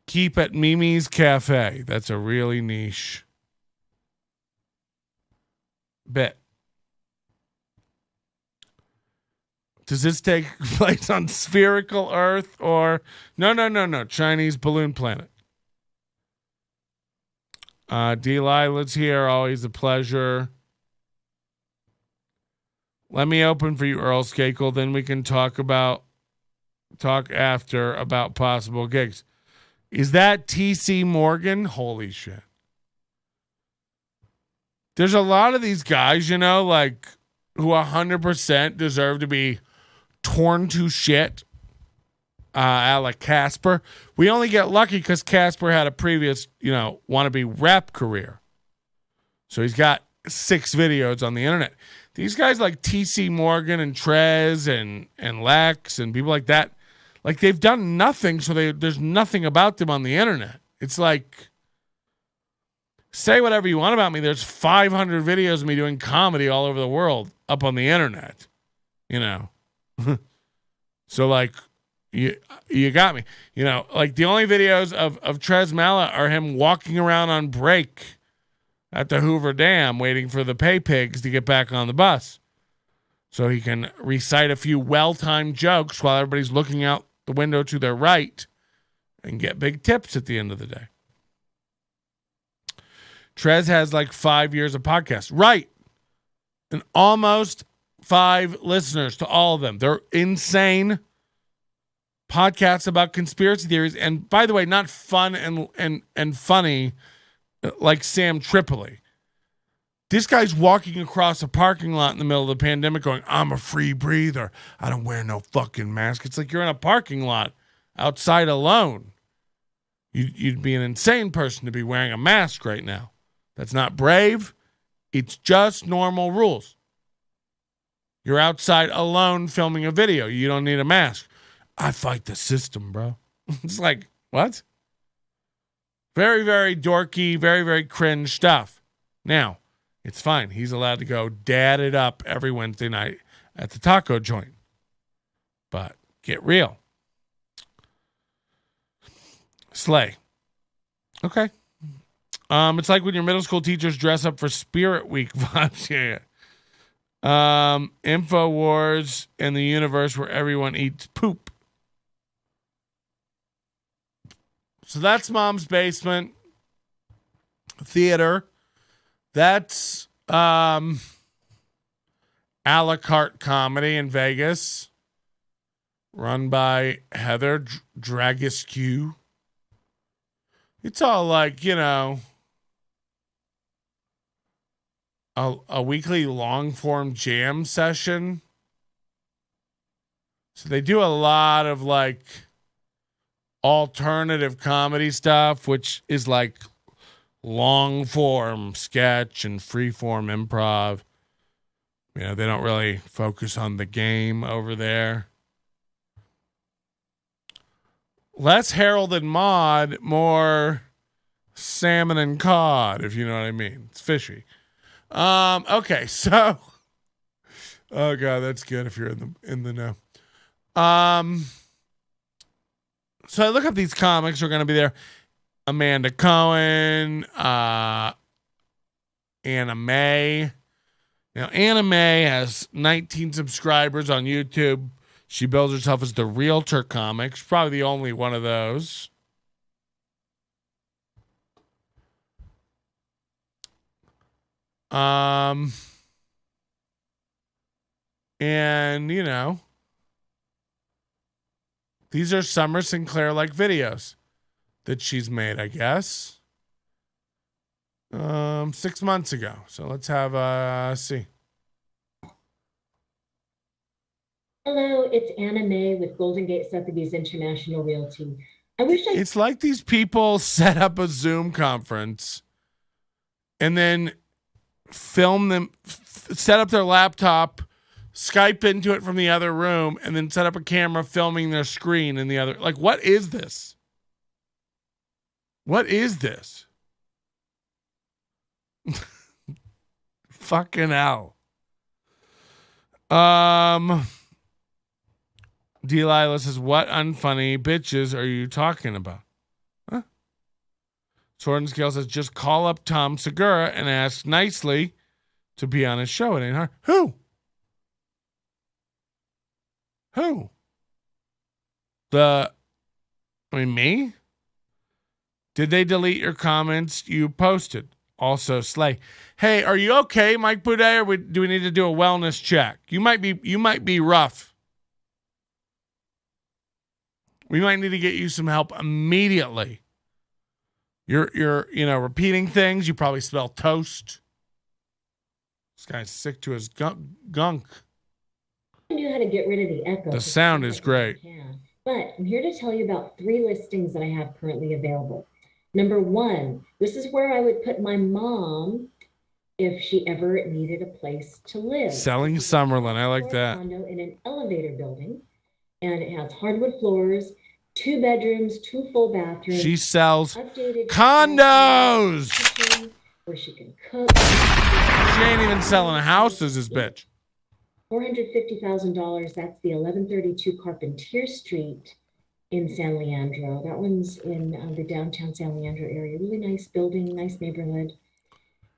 keep at Mimi's Cafe. That's a really niche bit. Does this take place on spherical Earth or... No. Chinese balloon planet. Delilah's here. Always a pleasure. Let me open for you, Earl Skakel. Then we can talk after about possible gigs. Is that TC Morgan? Holy shit. There's a lot of these guys, you know, like who 100% deserve to be torn to shit. Like Casper. We only get lucky because Casper had a previous, wannabe rap career. So he's got 6 videos on the internet. These guys like TC Morgan and Trez and Lex and people like that, like they've done nothing, so there's nothing about them on the internet. It's like, say whatever you want about me. There's 500 videos of me doing comedy all over the world up on the internet, So like, you got me. Like the only videos of Trez Mala are him walking around on break at the Hoover Dam waiting for the pay pigs to get back on the bus so he can recite a few well-timed jokes while everybody's looking out the window to their right and get big tips at the end of the day. Trez has like 5 years of podcasts. Right. And almost 5 listeners to all of them. They're insane podcasts about conspiracy theories. And by the way, not fun and funny like Sam Tripoli. This guy's walking across a parking lot in the middle of the pandemic going, I'm a free breather. I don't wear no fucking mask. It's like you're in a parking lot outside alone. You'd be an insane person to be wearing a mask right now. That's not brave. It's just normal rules. You're outside alone filming a video. You don't need a mask. I fight the system, bro. It's like, what? Very, very dorky, very, very cringe stuff. Now, it's fine. He's allowed to go dad it up every Wednesday night at the taco joint. But get real. Slay. Okay. It's like when your middle school teachers dress up for Spirit Week vibes. Yeah. InfoWars and the universe where everyone eats poop. So that's Mom's Basement Theater. That's a la carte comedy in Vegas, run by Heather Dragescu. It's all like, a weekly long form jam session. So they do a lot of like alternative comedy stuff, which is like long form sketch and free form improv. They don't really focus on the game over there. Less Harold and Maude, more salmon and cod, if you know what I mean. It's fishy. Okay, so oh god, that's good if you're in the know. So I look up these comics who are going to be there. Amanda Cohen, Anna May. Now, Anna May has 19 subscribers on YouTube. She bills herself as the Realtor comic. She's probably the only one of those. And, these are Summer Sinclair-like videos that she's made, I guess. 6 months ago. So let's have see. Hello, it's Anna May with Golden Gate Sotheby's International Realty. It's like these people set up a Zoom conference and then film them, set up their laptop, Skype into it from the other room, and then set up a camera filming their screen in the other. Like, what is this? What is this? Fucking hell. Delilah says, what unfunny bitches are you talking about? Huh? Sword and Scale says, just call up Tom Segura and ask nicely to be on his show. It ain't hard. Who? Me? Did they delete your comments you posted? Also, Slay. Hey, are you okay, Mike Boudet, or do we need to do a wellness check? You might be rough. We might need to get you some help immediately. You're repeating things. You probably spell toast. This guy's sick to his gunk. I knew how to get rid of the echo. The sound is great. But I'm here to tell you about 3 listings that I have currently available. Number 1, this is where I would put my mom if she ever needed a place to live. Selling Summerlin. I like that. Condo in an elevator building, and it has hardwood floors, 2 bedrooms, 2 full bathrooms. She sells updated condos. kitchen where she can cook. She ain't even selling houses, this bitch. $450,000. That's the 1132 Carpentier Street in San Leandro. That one's in the downtown San Leandro area. Really nice building, nice neighborhood.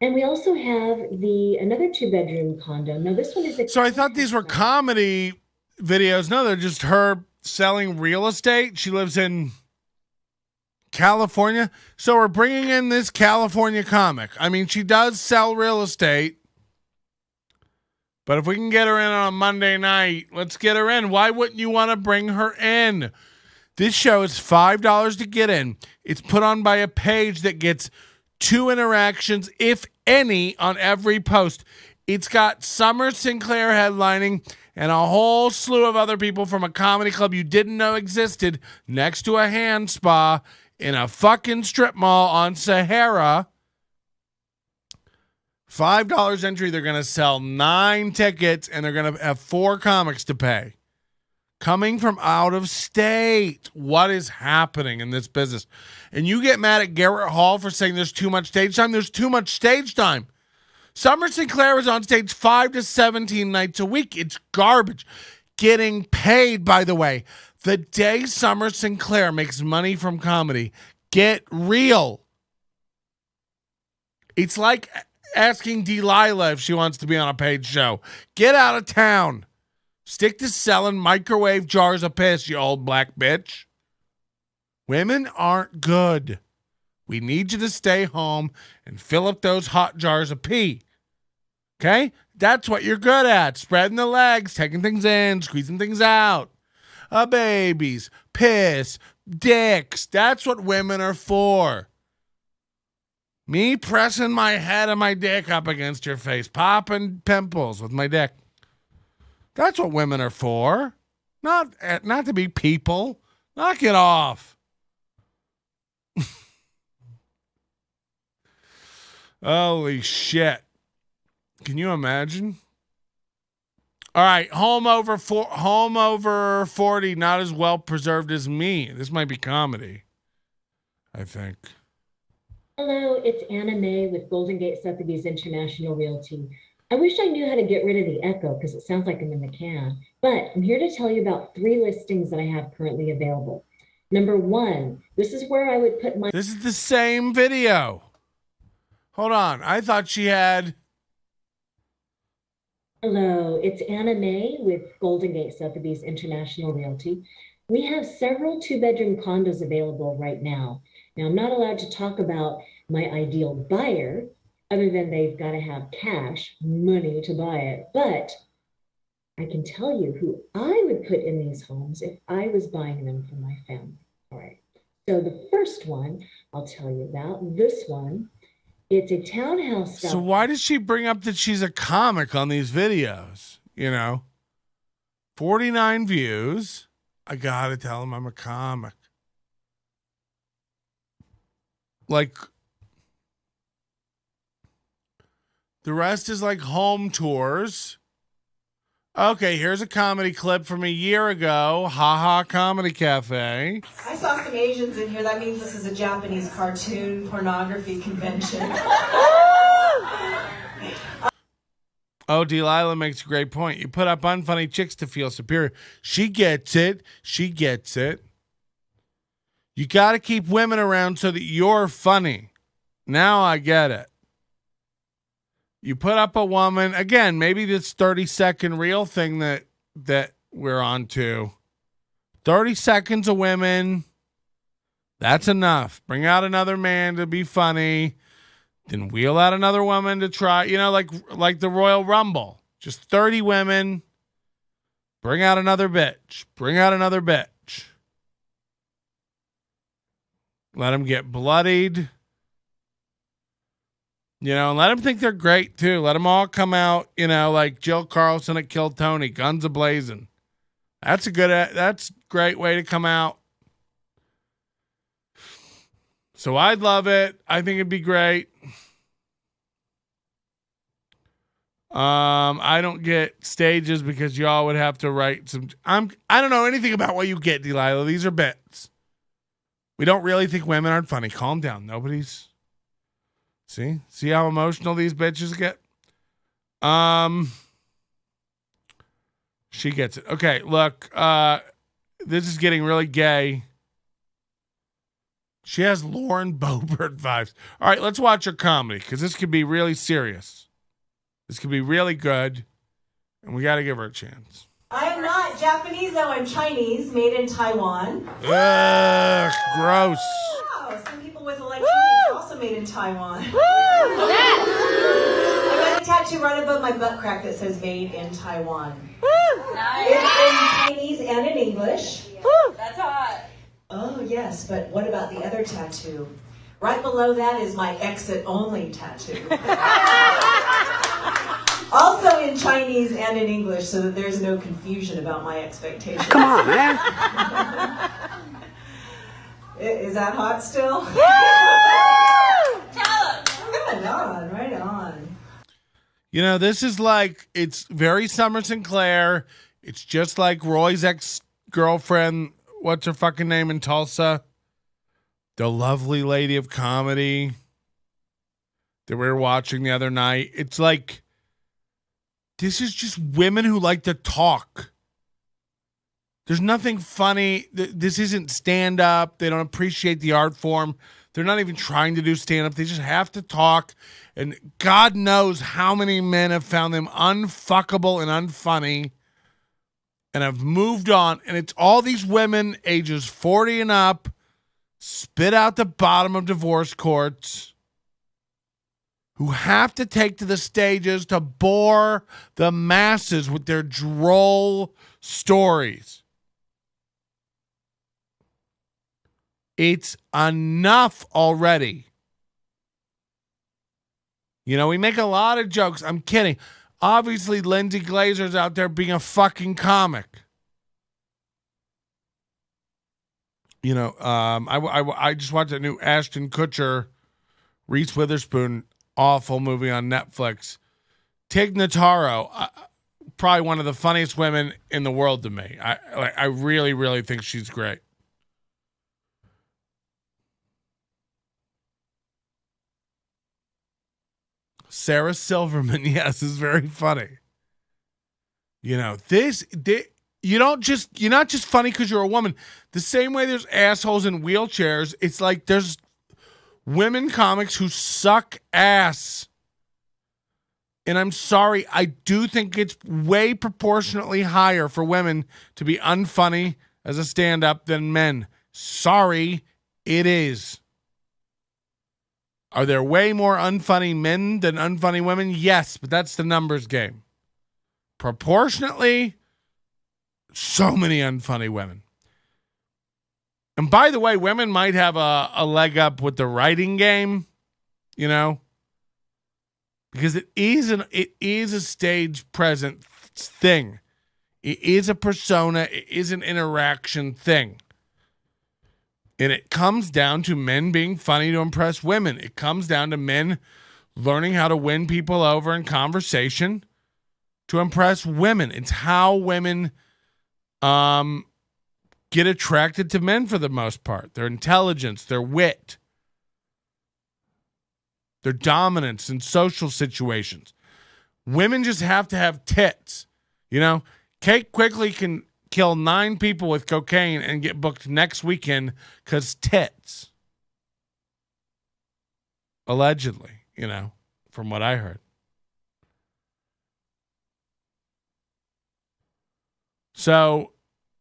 And we also have another 2-bedroom condo. Now this one is. So I thought these were comedy videos. No, they're just her selling real estate. She lives in California. So we're bringing in this California comic. I mean, she does sell real estate. But if we can get her in on a Monday night, let's get her in. Why wouldn't you want to bring her in? This show is $5 to get in. It's put on by a page that gets 2 interactions, if any, on every post. It's got Summer Sinclair headlining and a whole slew of other people from a comedy club you didn't know existed next to a hand spa in a fucking strip mall on Sahara. $5 entry. They're going to sell 9 tickets and they're going to have 4 comics to pay. Coming from out of state. What is happening in this business? And you get mad at Garrett Hall for saying there's too much stage time. There's too much stage time. Summer Sinclair is on stage 5 to 17 nights a week. It's garbage. Getting paid, by the way. The day Summer Sinclair makes money from comedy, get real. It's like asking Delilah if she wants to be on a paid show. Get out of town. Stick to selling microwave jars of piss, you old black bitch. Women aren't good. We need you to stay home and fill up those hot jars of pee. Okay? That's what you're good at. Spreading the legs, taking things in, squeezing things out. Babies, piss, dicks. That's what women are for. Me pressing my head and my dick up against your face, popping pimples with my dick. That's what women are for. Not to be people. Knock it off. Holy shit. Can you imagine? All right, home over 40, not as well preserved as me. This might be comedy, I think. Hello, it's Anna May with Golden Gate Sotheby's International Realty. I wish I knew how to get rid of the echo because it sounds like I'm in the can, but I'm here to tell you about 3 listings that I have currently available. Number 1, this is where I would put my... This is the same video. Hold on. I thought she had... Hello, it's Anna May with Golden Gate Sotheby's International Realty. We have several 2-bedroom condos available right now. Now, I'm not allowed to talk about my ideal buyer, other than they've got to have cash, money to buy it. But I can tell you who I would put in these homes if I was buying them for my family. All right. So the first one I'll tell you about, this one, it's a townhouse style. So why does she bring up that she's a comic on these videos? 49 views. I got to tell them I'm a comic. Like, the rest is like home tours. Okay, here's a comedy clip from a year ago. Haha Comedy Cafe. I saw some Asians in here. That means this is a Japanese cartoon pornography convention. Oh, Delilah makes a great point. You put up unfunny chicks to feel superior. She gets it. She gets it. You got to keep women around so that you're funny. Now I get it. You put up a woman, again, maybe this 30-second reel thing that we're on to. 30 seconds of women, that's enough. Bring out another man to be funny. Then wheel out another woman to try, like the Royal Rumble. Just 30 women. Bring out another bitch. Bring out another bitch. Let them get bloodied. And let them think they're great too. Let them all come out, like Jill Carlson at Kill Tony, guns a-blazing. That's a great way to come out. So I'd love it. I think it'd be great. I don't get stages because y'all would have to write some. I don't know anything about what you get, Delilah. These are bits. We don't really think women aren't funny. Calm down. Nobody's. See how emotional these bitches get. She gets it. Okay, look. This is getting really gay. She has Lauren Boebert vibes. All right, let's watch her comedy because this could be really serious. This could be really good, and we got to give her a chance. I am not Japanese, though. I'm Chinese, made in Taiwan. Ugh, gross. Wow, some people with electronics are also made in Taiwan. I got a tattoo right above my butt crack that says made in Taiwan. Nice. It's in Chinese and in English. That's hot. Oh, yes, but what about the other tattoo? Right below that is my exit only tattoo. Also in Chinese and in English, so that there's no confusion about my expectations. Come on, man. Is that hot still? Right on. This is like, it's very Summer Sinclair. It's just like Roy's ex-girlfriend, what's her fucking name in Tulsa? The lovely lady of comedy that we were watching the other night. It's like, this is just women who like to talk. There's nothing funny. This isn't stand-up. They don't appreciate the art form. They're not even trying to do stand-up. They just have to talk. And God knows how many men have found them unfuckable and unfunny and have moved on. And it's all these women ages 40 and up, spit out the bottom of divorce courts, who have to take to the stages to bore the masses with their droll stories. It's enough already. We make a lot of jokes. I'm kidding. Obviously, Lindsay Glazer's out there being a fucking comic. I just watched a new Ashton Kutcher, Reese Witherspoon, awful movie on Netflix. Tig Notaro, probably one of the funniest women in the world to me. I really, really think she's great. Sarah Silverman, yes, is very funny. You're not just funny because you're a woman. The same way there's assholes in wheelchairs, it's like there's women comics who suck ass. And I'm sorry, I do think it's way proportionately higher for women to be unfunny as a stand-up than men. Sorry, it is. Are there way more unfunny men than unfunny women? Yes, but that's the numbers game. Proportionately, so many unfunny women. And by the way, women might have a leg up with the writing game, because it is a stage present thing. It is a persona. It is an interaction thing. And it comes down to men being funny to impress women. It comes down to men learning how to win people over in conversation to impress women. It's how women get attracted to men for the most part. Their intelligence, their wit, their dominance in social situations. Women just have to have tits. Kate Quigley can kill 9 people with cocaine and get booked next weekend because tits. Allegedly, from what I heard. So,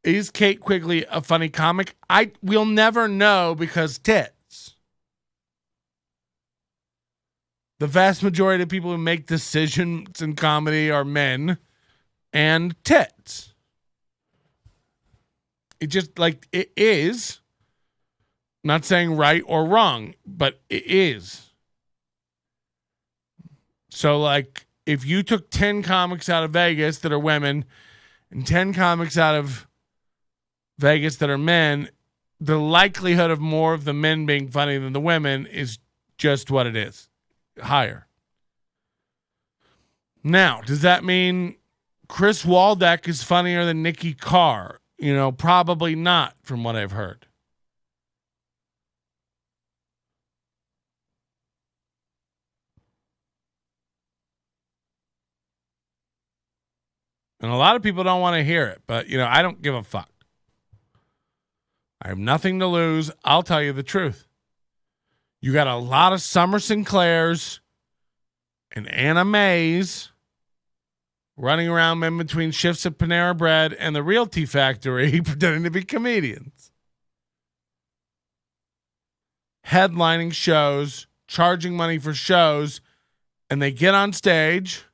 is Kate Quigley a funny comic? We'll never know because tits. The vast majority of people who make decisions in comedy are men and tits. It just it is. I'm not saying right or wrong, but it is. So, like, if you took 10 comics out of Vegas that are women and 10 comics out of Vegas that are men, the likelihood of more of the men being funny than the women is just what it is. Higher. Now, does that mean Chris Waldeck is funnier than Nikki Carr? Probably not, from what I've heard. And a lot of people don't want to hear it, but, I don't give a fuck. I have nothing to lose. I'll tell you the truth. You got a lot of Summer Sinclairs and Anna Mays running around in between shifts at Panera Bread and the Realty Factory pretending to be comedians. Headlining shows, charging money for shows, and they get on stage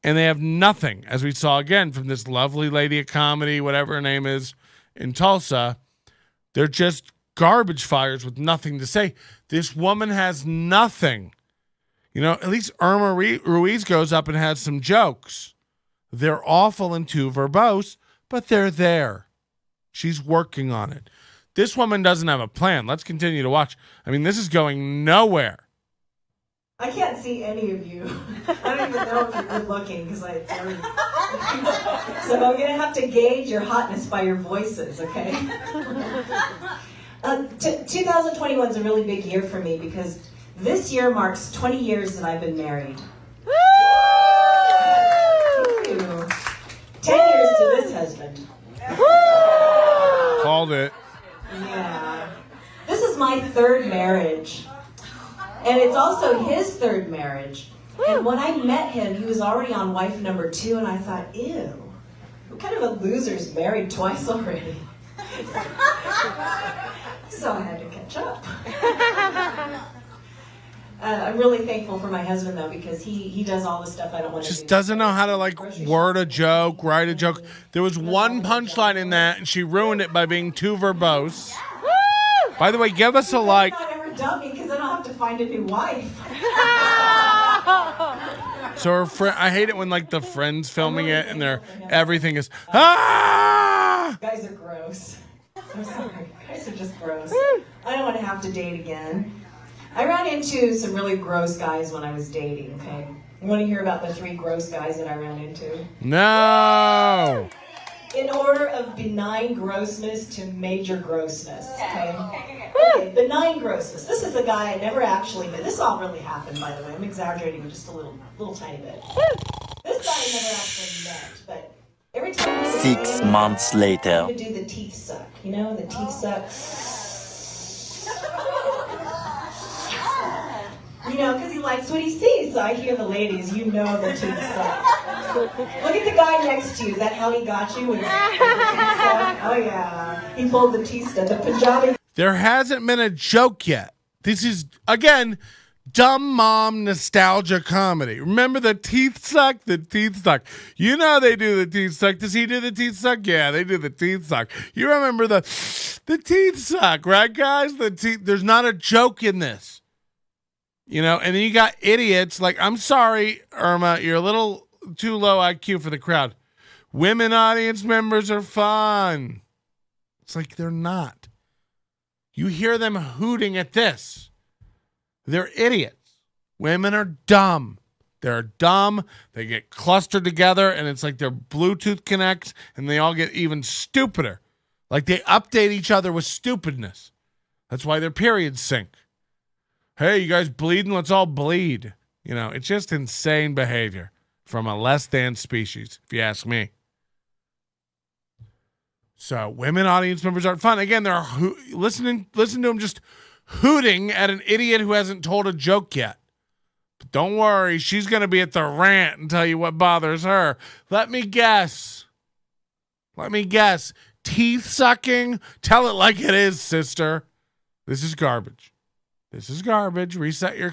and they have nothing, as we saw again from this lovely lady of comedy, whatever her name is, in Tulsa. They're just garbage fires with nothing to say. This woman has nothing. At least Irma Ruiz goes up and has some jokes. They're awful and too verbose, but they're there. She's working on it. This woman doesn't have a plan. Let's continue to watch. I mean, this is going nowhere. I can't see any of you. I don't even know if you're good looking because so I'm going to have to gauge your hotness by your voices, okay? 2021 is a really big year for me because this year marks 20 years that I've been married. Woo! 10 years to this husband. Called it. Yeah. This is my third marriage. And it's also his third marriage. And when I met him, he was already on wife number 2, and I thought, ew, what kind of a loser's married twice already? So I had to catch up. I'm really thankful for my husband, though, because he does all the stuff I don't want to do. Just doesn't know how to, word a joke, write a joke. There was one punchline in that, and she ruined it by being too verbose. By the way, give us a like. Dumb me because I don't have to find a new wife. So her friend, I hate it when the friends filming it and everything is ah. Guys are gross. I'm sorry, guys are just gross. I don't want to have to date again. I ran into some really gross guys when I was dating. Okay, you want to hear about the 3 gross guys that I ran into? No. In order of benign grossness to major grossness. Okay. Okay, benign grossness. This is a guy I never actually met. This all really happened, by the way. I'm exaggerating just a little tiny bit. This guy I never actually met, but every time he 6 months later. he would do the teeth suck. The teeth suck. Because he likes what he sees. So I hear the ladies, the teeth suck. Look at the guy next to you. Is that how he got you? With the teeth suck? Oh yeah, he pulled the teeth stuff. The Punjabi. There hasn't been a joke yet. This is, again, dumb mom nostalgia comedy. Remember the teeth suck? The teeth suck. They do the teeth suck. Does he do the teeth suck? Yeah, they do the teeth suck. You remember the teeth suck, right, guys? There's not a joke in this. And then you got idiots I'm sorry, Irma, you're a little too low IQ for the crowd. Women audience members are fun. It's they're not. You hear them hooting at this. They're idiots. Women are dumb. They're dumb. They get clustered together, and it's their Bluetooth connects, and they all get even stupider. They update each other with stupidness. That's why their periods sink. Hey, you guys bleeding? Let's all bleed. It's just insane behavior from a less than species, if you ask me. So women audience members aren't fun. Again, they're listen to them just hooting at an idiot who hasn't told a joke yet. But don't worry, she's going to be at the rant and tell you what bothers her. Let me guess. Teeth sucking? Tell it like it is, sister. This is garbage. Reset your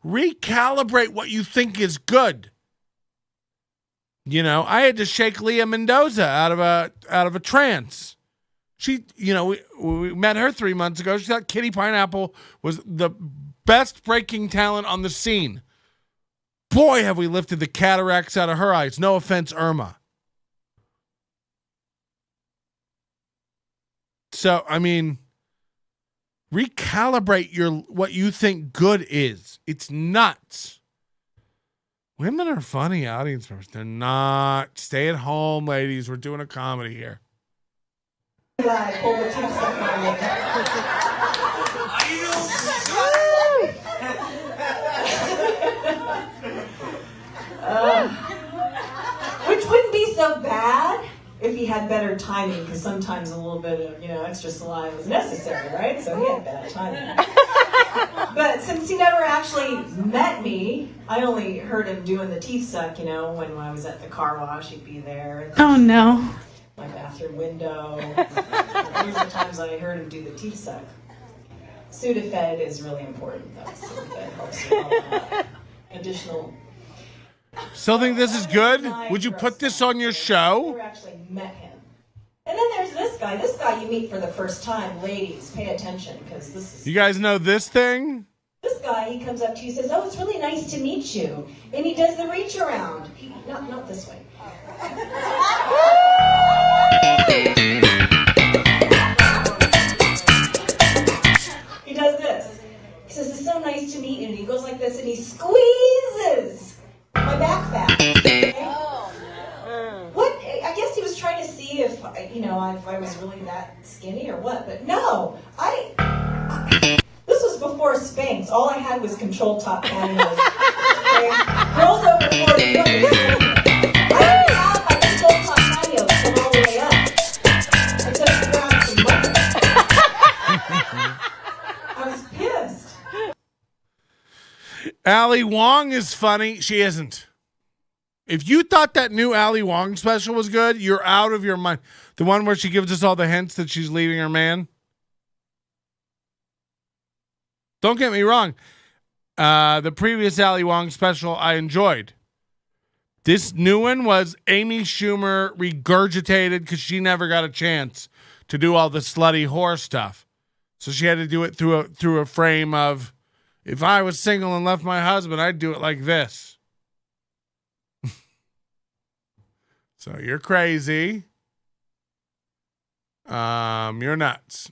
recalibrate what you think is good. I had to shake Leah Mendoza out of a trance. She, we met her 3 months ago. She thought Kitty Pineapple was the best breaking talent on the scene. Boy, have we lifted the cataracts out of her eyes. No offense, Irma. So, I mean, recalibrate what you think good is. It's nuts. Women are funny audience members. They're not. Stay at home, ladies. We're doing a comedy here. Which wouldn't be so bad if he had better timing, because sometimes a little bit of, extra saliva was necessary, right? So he had bad timing. But since he never actually met me, I only heard him doing the teeth suck, when I was at the car wash, he'd be there. Oh no. My bathroom window. These are the times I heard him do the teeth suck. Sudafed is really important, though. Sudafed helps with all that. Additional. Still think this is good? Would you put this on your show? Never actually met him. And then there's this guy. This guy you meet for the first time. Ladies, pay attention, because this is... You guys know this thing? This guy, he comes up to you and says, "Oh, it's really nice to meet you." And he does the reach around. Not this way. He does this. He says, "It's so nice to meet you." And he goes like this and he squeezes my back fat. Okay? What? I guess he was trying to see if, if I was really that skinny or what. But no, this was before Spanx. All I had was control top pantyhose. Okay? Girls over 40, you understand. I didn't have my control top pantyhose come all the way up. I just grabbed some buttons. I was pissed. Ali Wong is funny. She isn't. If you thought that new Ali Wong special was good, you're out of your mind. The one where she gives us all the hints that she's leaving her man. Don't get me wrong. The previous Ali Wong special I enjoyed. This new one was Amy Schumer regurgitated because she never got a chance to do all the slutty whore stuff. So she had to do it through a frame of, if I was single and left my husband, I'd do it like this. So you're crazy. You're nuts.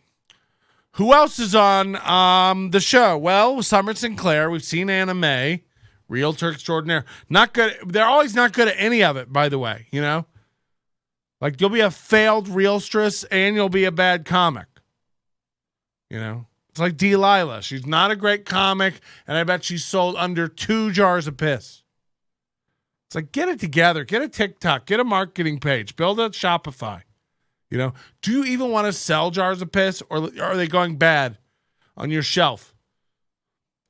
Who else is on the show? Well, Summer Sinclair. We've seen Anna May, Realtor extraordinaire. Not good. They're always not good at any of it, by the way. Like you'll be a failed realstress and you'll be a bad comic. It's like Delilah. She's not a great comic, and I bet she sold under 2 jars of piss. It's like, get it together. Get a TikTok. Get a marketing page. Build a Shopify. Do you even want to sell jars of piss, or are they going bad on your shelf?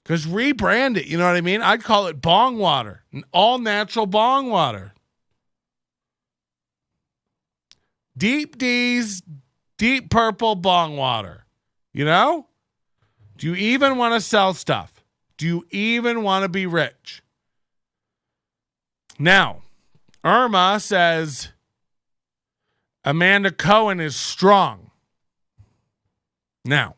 Because rebrand it. You know what I mean? I'd call it bong water. An all-natural bong water. Deep D's, deep purple bong water. Do you even want to sell stuff? Do you even want to be rich? Now, Irma says Amanda Cohen is strong. Now,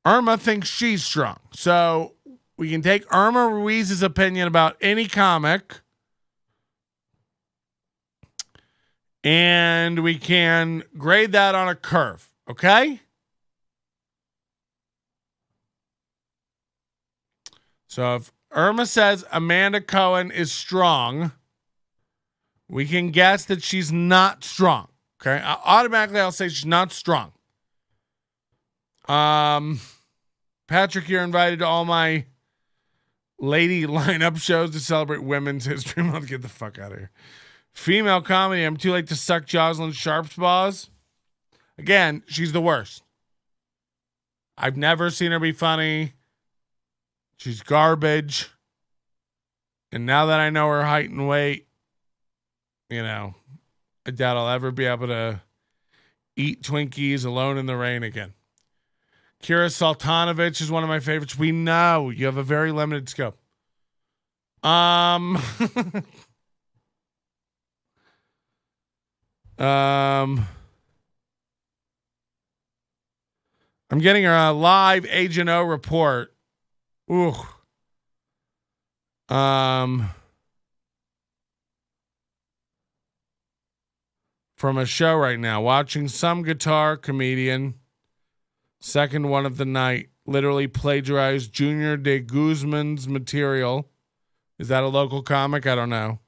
Irma thinks she's strong. So we can take Irma Ruiz's opinion about any comic and we can grade that on a curve. Okay? So if Irma says Amanda Cohen is strong, we can guess that she's not strong. Okay? Automatically, I'll say she's not strong. Patrick, you're invited to all my lady lineup shows to celebrate Women's History Month. Get the fuck out of here. Female comedy, I'm too late to suck Jozalyn Sharp's balls. Again, she's the worst. I've never seen her be funny. She's garbage. And now that I know her height and weight, I doubt I'll ever be able to eat Twinkies alone in the rain again. Kira Sultanovich is one of my favorites. We know you have a very limited scope. I'm getting a live Agent O report. Ooh. From a show right now, watching some guitar comedian, second one of the night, literally plagiarized Junior de Guzman's material. Is that a local comic? I don't know.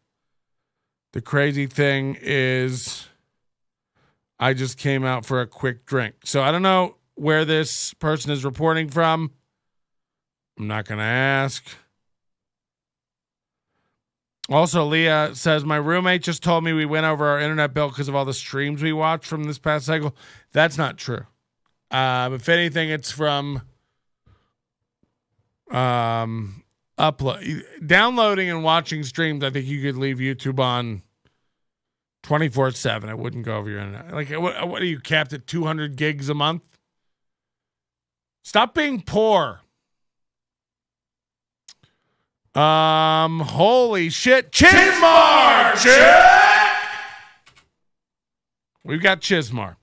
The crazy thing is I just came out for a quick drink. So I don't know where this person is reporting from. I'm not going to ask. Also, Leah says, my roommate just told me we went over our internet bill because of all the streams we watched from this past cycle. That's not true. If anything, it's from downloading and watching streams. I think you could leave YouTube on 24/7. It wouldn't go over your internet. Like, what are you capped at 200 gigs a month? Stop being poor. Holy shit. Chizmar Check! We've got Chizmar.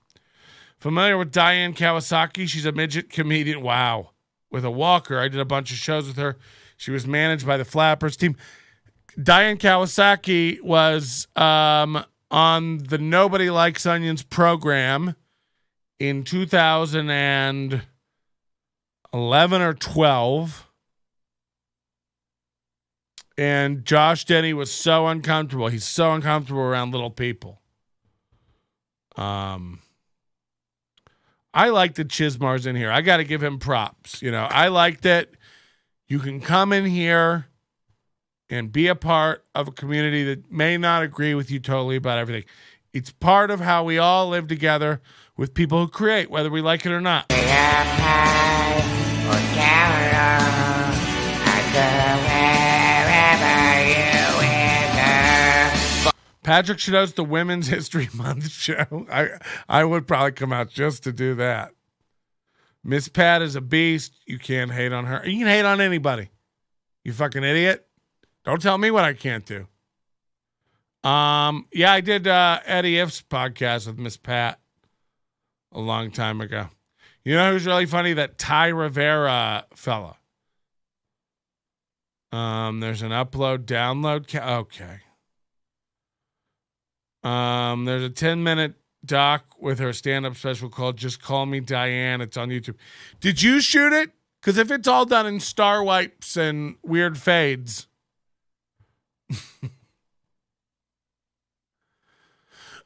Familiar with Diane Kawasaki? She's a midget comedian. Wow. With a walker. I did a bunch of shows with her. She was managed by the Flappers team. Diane Kawasaki was on the Nobody Likes Onions program in 2011 or 12. And Josh Denny was so uncomfortable. He's so uncomfortable around little people. I like that Chizmar's in here. I got to give him props. You know, I like that you can come in here and be a part of a community that may not agree with you totally about everything. It's part of how we all live together with people who create, whether we like it or not. Patrick should host the Women's History Month show. I would probably come out just to do that. Miss Pat is a beast. You can't hate on her. You can hate on anybody. You fucking idiot. Don't tell me what I can't do. Yeah, I did Eddie If's podcast with Miss Pat a long time ago. You know who's really funny? That Ty Rivera fella. There's an upload, download. Okay. There's a 10-minute doc with her stand-up special called Just Call Me Diane. It's on YouTube. Did you shoot it? Because if it's all done in star wipes and weird fades.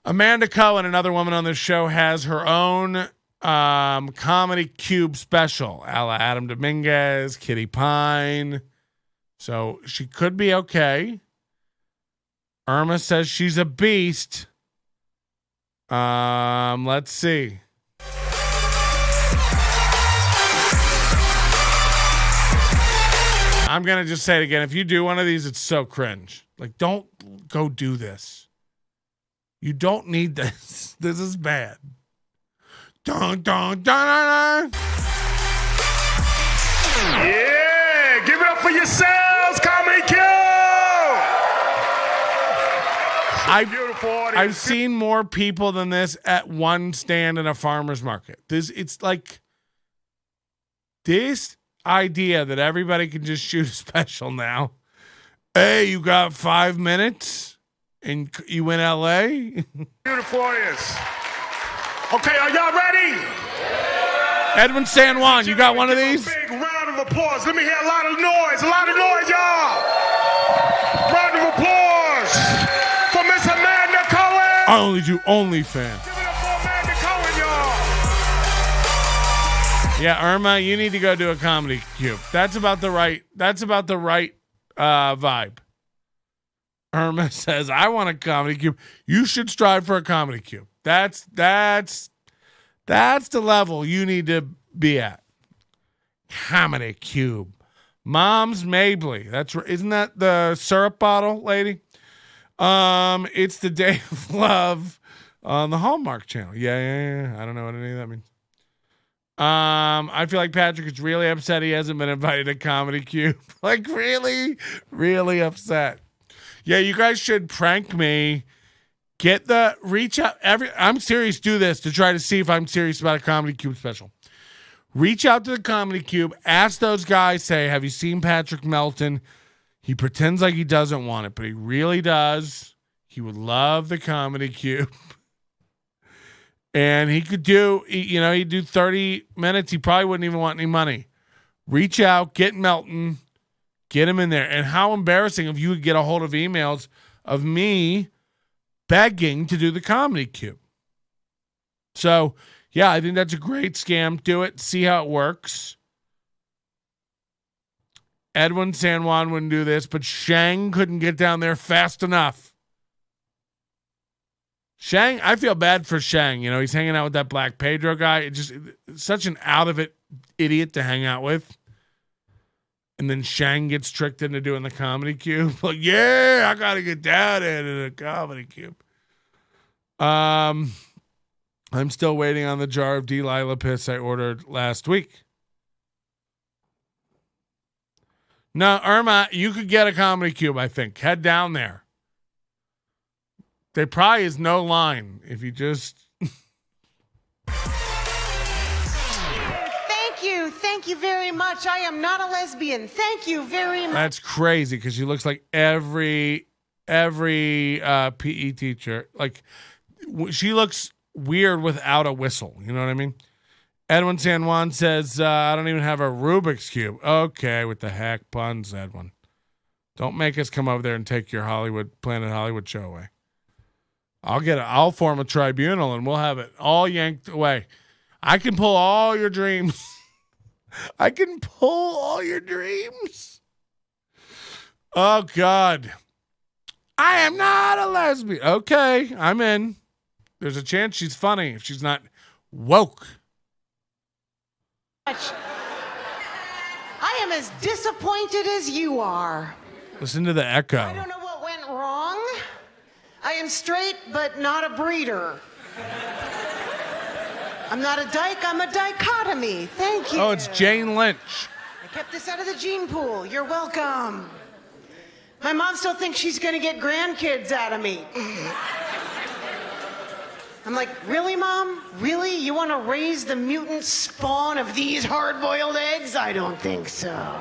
Amanda Cohen, another woman on this show, has her own Comedy Cube special, a la Adam Dominguez, Kitty Pine. So she could be okay. Irma says she's a beast. Let's see. I'm going to just say it again. If you do one of these, it's so cringe. Like, don't go do this. You don't need this. This is bad. Dun, dun, dun, dun, dun. Yeah, give it up for yourselves, Comedy Cube! I've seen more people than this at one stand in a farmer's market. It's like this idea that everybody can just shoot a special now. Hey, you got 5 minutes and you in LA? Beautiful audience. Okay, are y'all ready? Edwin San Juan, you got one of these? Big round of applause. Let me hear a lot of noise, y'all. Round of applause for Miss Amanda Cohen. I only do OnlyFans. Give it up for Amanda Cohen, y'all. Yeah, Irma, you need to go do a Comedy Cube. That's about the right vibe. Irma says, I want a Comedy Cube. You should strive for a Comedy Cube. That's the level you need to be at. Comedy Cube. Mom's Mabley. Isn't that the syrup bottle lady? It's the Day of Love on the Hallmark Channel. Yeah. I don't know what any of that means. I feel like Patrick is really upset he hasn't been invited to Comedy Cube. Like, really, really upset. Yeah, you guys should prank me. Reach out. I'm serious. Do this to try to see if I'm serious about a Comedy Cube special. Reach out to the Comedy Cube. Ask those guys, say, have you seen Patrick Melton? He pretends like he doesn't want it, but he really does. He would love the Comedy Cube. And he could do, he'd do 30 minutes. He probably wouldn't even want any money. Reach out, get Melton, get him in there. And how embarrassing if you would get a hold of emails of me begging to do the Comedy Cube. So, yeah, I think that's a great scam. Do it. See how it works. Edwin San Juan wouldn't do this, but Shang couldn't get down there fast enough. Shang, I feel bad for Shang. He's hanging out with that Black Pedro guy. It's such an out-of-it idiot to hang out with. And then Shang gets tricked into doing the Comedy Cube. Like, yeah, I got to get down into the Comedy Cube. I'm still waiting on the jar of Delilah piss I ordered last week. No, Irma, you could get a Comedy Cube, I think. Head down there. There probably is no line if you just... Thank you very much. I am not a lesbian. Thank you very much. That's crazy because she looks like every PE teacher. Like, she looks weird without a whistle. You know what I mean? Edwin San Juan says, I don't even have a Rubik's Cube. Okay, with the heck puns, Edwin. Don't make us come over there and take your Planet Hollywood show away. I'll form a tribunal and we'll have it all yanked away. I can pull all your dreams. I can pull all your dreams. Oh, God. I am not a lesbian. Okay, I'm in. There's a chance she's funny if she's not woke. I am as disappointed as you are. Listen to the echo. I don't know what went wrong. I am straight, but not a breeder. I'm not a dyke, I'm a dichotomy. Thank you. Oh, it's Jane Lynch. I kept this out of the gene pool. You're welcome. My mom still thinks she's going to get grandkids out of me. I'm like, really, Mom? Really? You want to raise the mutant spawn of these hard-boiled eggs? I don't think so.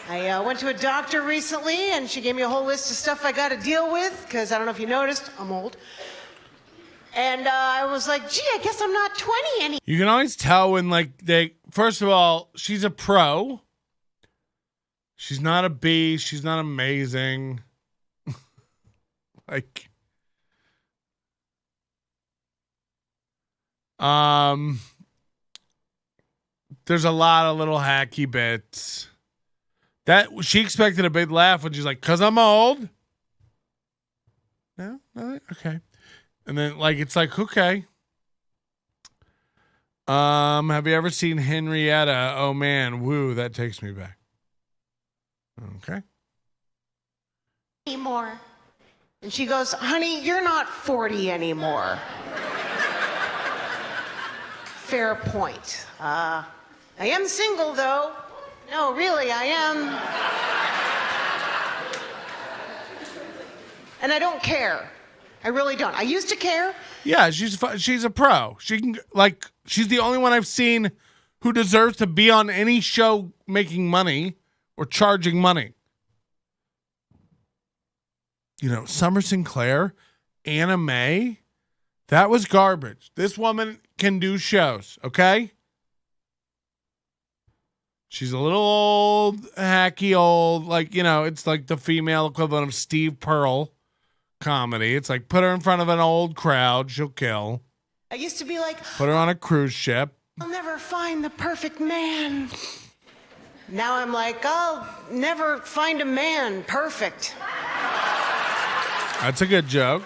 I went to a doctor recently, and she gave me a whole list of stuff I got to deal with, because I don't know if you noticed, I'm old. And I was like, gee, I guess I'm not 20 anymore. You can always tell when, first of all, she's a pro. She's not a beast. She's not amazing. There's a lot of little hacky bits. That she expected a big laugh when she's like, "'Cause I'm old." No, okay. And then it's like, okay. Have you ever seen Henrietta? Oh man, woo, that takes me back. Okay. Anymore. And she goes, honey, you're not 40 anymore. Fair point. I am single though. No, really, I am. And I don't care. I really don't. I used to care. Yeah, she's a pro. She can she's the only one I've seen who deserves to be on any show making money or charging money. Summer Sinclair, Anna May, that was garbage. This woman can do shows, okay? She's a little old, hacky old, it's like the female equivalent of Steve Pearl comedy. It's like put her in front of an old crowd, she'll kill. I used to be like, put her on a cruise ship. I'll never find the perfect man. Now I'm like, I'll never find a man perfect. That's a good joke.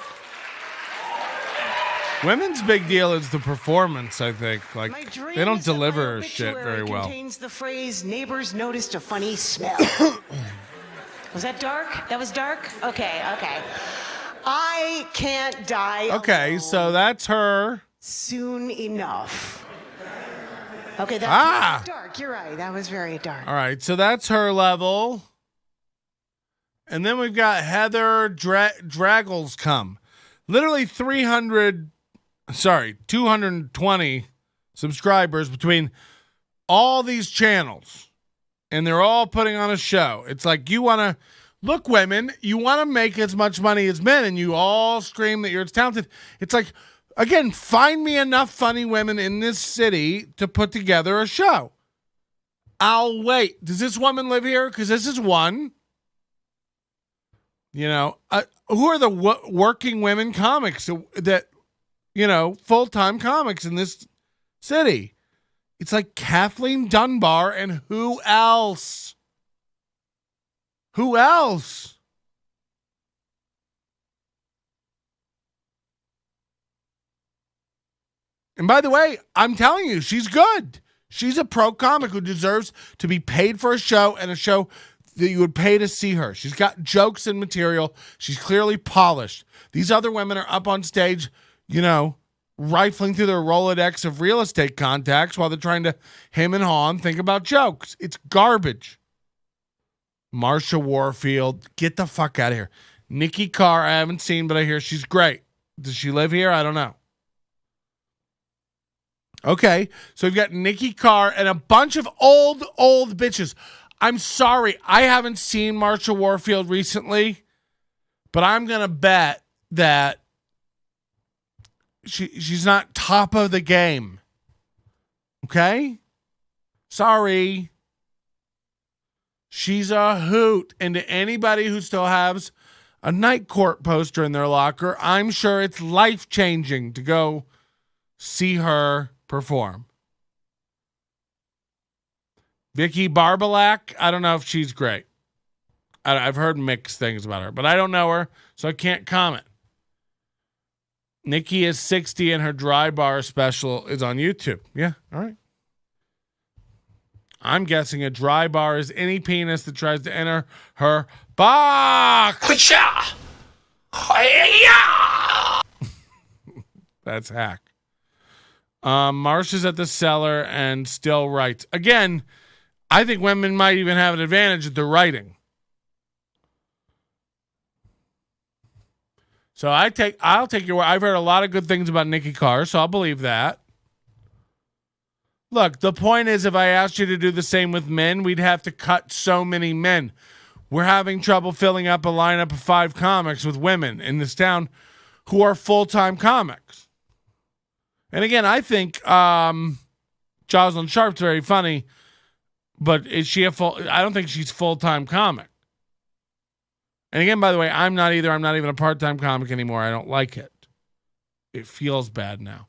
Women's big deal is the performance, I think. They don't deliver shit very well. Contains the phrase, neighbors noticed a funny smell. Was that dark? That was dark? Okay. I can't die alone so that's her. soon enough. Okay, that's dark. You're right. That was very dark. All right, so that's her level. And then we've got Heather Draggles come. Literally 220 subscribers between all these channels, and they're all putting on a show. It's like, you want to look, women, you want to make as much money as men, and you all scream that you're talented. It's like, again, find me enough funny women in this city to put together a show. I'll wait. Does this woman live here? Because this is one. You know, who are the working women comics that, you know, full-time comics in this city? It's like Kathleen Dunbar, and who else? Who else? And by the way, I'm telling you, she's good. She's a pro comic who deserves to be paid for a show, and a show that you would pay to see her. She's got jokes and material. She's clearly polished. These other women are up on stage, you know, rifling through their Rolodex of real estate contacts while they're trying to hem and haw and think about jokes. It's garbage. Marsha Warfield, get the fuck out of here. Nikki Carr, I haven't seen, but I hear she's great. Does she live here? I don't know. Okay, so we've got Nikki Carr and a bunch of old bitches. I'm sorry, I haven't seen Marsha Warfield recently, but I'm going to bet that she's not top of the game. Okay? Sorry. She's a hoot. And to anybody who still has a Night Court poster in their locker, I'm sure it's life-changing to go see her perform. Vicky Barbalak, I don't know if she's great. I've heard mixed things about her, but I don't know her, so I can't comment. Nikki is 60 and her dry bar special is on YouTube. Yeah, all right. I'm guessing a dry bar is any penis that tries to enter her box. That's hack. Marsha's at the Cellar and still writes. Again, I think women might even have an advantage at the writing. So I'll take your word. I've heard a lot of good things about Nikki Carr, so I'll believe that. Look, the point is, if I asked you to do the same with men, we'd have to cut so many men. We're having trouble filling up a lineup of 5 comics with women in this town who are full-time comics. And again, I think Jozalyn Sharp's very funny, but is she I don't think she's full-time comic. And again, by the way, I'm not either. I'm not even a part-time comic anymore. I don't like it. It feels bad now.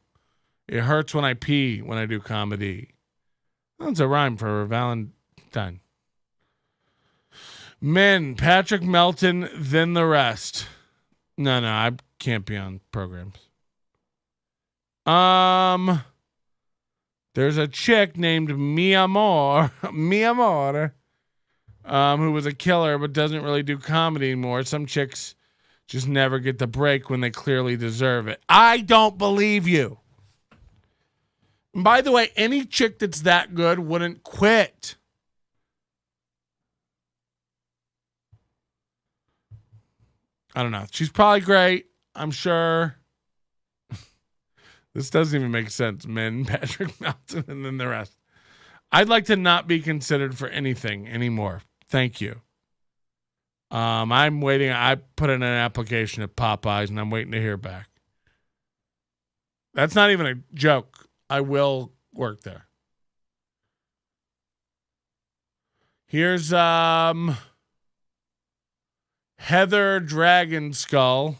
It hurts when I pee when I do comedy. That's a rhyme for Valentine. Men, Patrick Melton, then the rest. No, I can't be on programs. There's a chick named Mi Amor, who was a killer but doesn't really do comedy anymore. Some chicks just never get the break when they clearly deserve it. I don't believe you. And by the way, any chick that's that good wouldn't quit. I don't know. She's probably great, I'm sure. This doesn't even make sense. Men, Patrick Melton, and then the rest. I'd like to not be considered for anything anymore. Thank you. I'm waiting. I put in an application at Popeyes, and I'm waiting to hear back. That's not even a joke. I will work there. Here's Heather Dragonskull.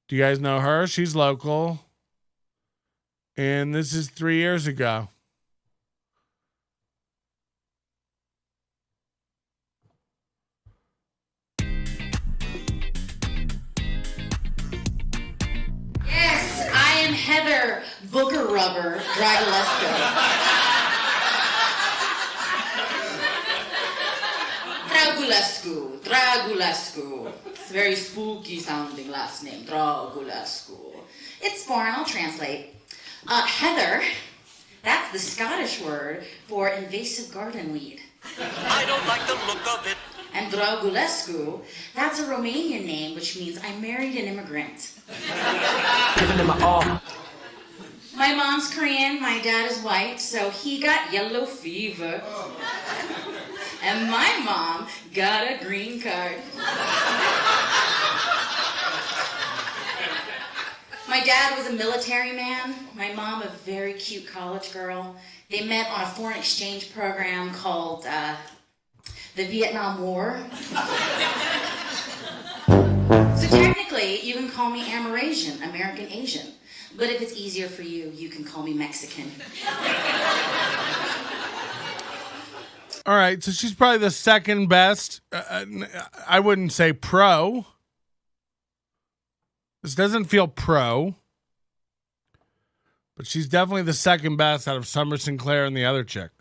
Do you guys know her? She's local. And this is 3 years ago. Yes, I am Heather Booger Rubber Dragulesco. Dragulescu. It's a very spooky sounding last name, Dragulescu. It's foreign, I'll translate. Heather, that's the Scottish word for invasive garden weed. I don't like the look of it. And Dragulescu, that's a Romanian name, which means I married an immigrant. Giving them my all. My mom's Korean, my dad is white, so he got yellow fever. And my mom got a green card. My dad was a military man. My mom, a very cute college girl. They met on a foreign exchange program called the Vietnam War. So technically, you can call me Amerasian, American Asian. But if it's easier for you, you can call me Mexican. All right, so she's probably the second best. I wouldn't say pro. This doesn't feel pro. But she's definitely the second best out of Summer Sinclair and the other chick.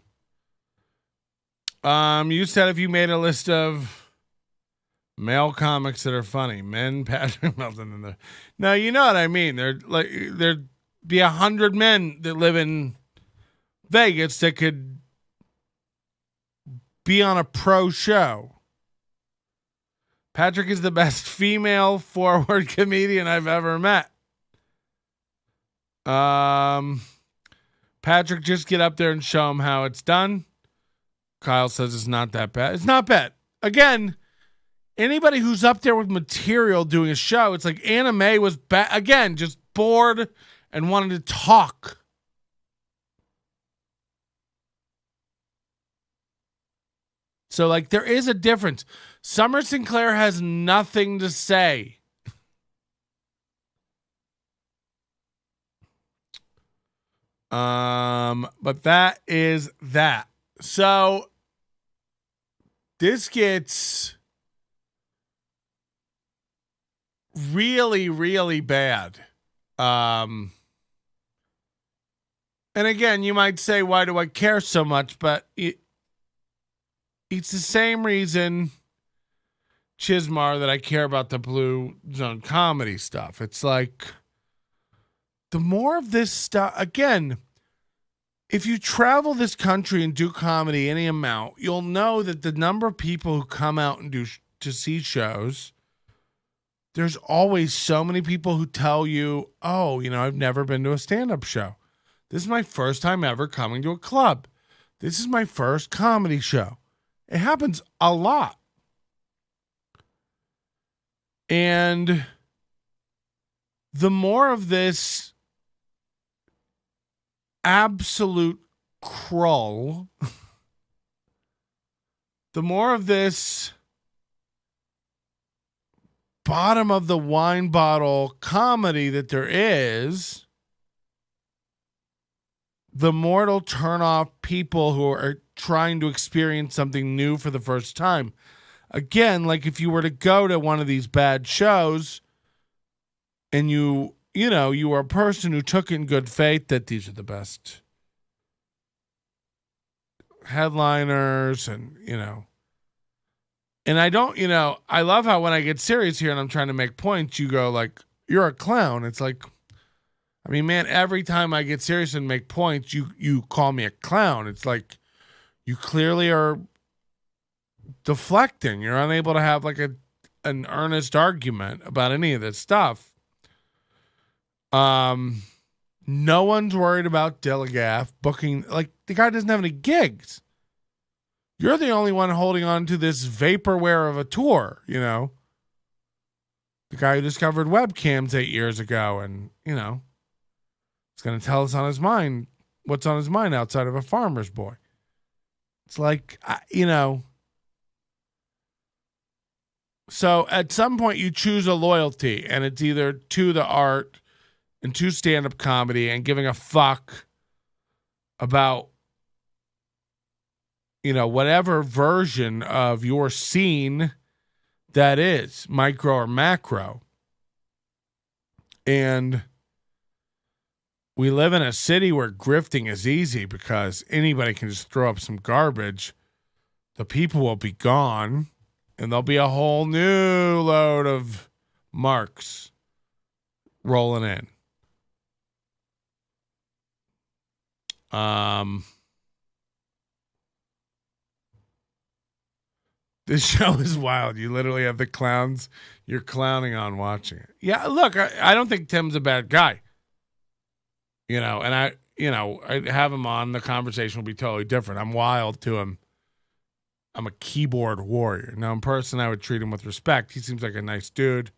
You said if you made a list of male comics that are funny, men, Patrick Melton, and the. No, you know what I mean. There'd be 100 men that live in Vegas that could be on a pro show. Patrick is the best female forward comedian I've ever met. Patrick, just get up there and show him how it's done. Kyle says it's not that bad. It's not bad. Again, anybody who's up there with material doing a show, it's like Anna May was again, just bored and wanted to talk. So, like, there is a difference. Summer Sinclair has nothing to say. But that is that. So, this gets really, really bad. And again, you might say, why do I care so much? But it's the same reason, Chizmar, that I care about the Blue Zone comedy stuff. It's like, the more of this stuff, again, if you travel this country and do comedy any amount, you'll know that the number of people who come out and to see shows, there's always so many people who tell you, oh, I've never been to a stand-up show. This is my first time ever coming to a club. This is my first comedy show. It happens a lot. And the more of this absolute crull, the more of this bottom of the wine bottle comedy that there is, the more it'll turn off people who are trying to experience something new for the first time. Again, like if you were to go to one of these bad shows and you were a person who took in good faith that these are the best headliners and I don't, I love how when I get serious here and I'm trying to make points, you go like, you're a clown. It's like, I mean, man, every time I get serious and make points, you call me a clown. It's like you clearly are deflecting. You're unable to have like an earnest argument about any of this stuff. No one's worried about Delegaff booking. Like, the guy doesn't have any gigs. You're the only one holding on to this vaporware of a tour, The guy who discovered webcams 8 years ago and, it's going to tell us on his mind what's on his mind outside of a farmer's boy. It's like, So at some point you choose a loyalty, and it's either to the art and to stand-up comedy and giving a fuck about, whatever version of your scene that is, micro or macro. And we live in a city where grifting is easy because anybody can just throw up some garbage. The people will be gone, and there'll be a whole new load of marks rolling in. This show is wild. You literally have the clowns you're clowning on watching it. Yeah, look, I don't think Tim's a bad guy. And I have him on. The conversation will be totally different. I'm wild to him. I'm a keyboard warrior. Now, in person, I would treat him with respect. He seems like a nice dude.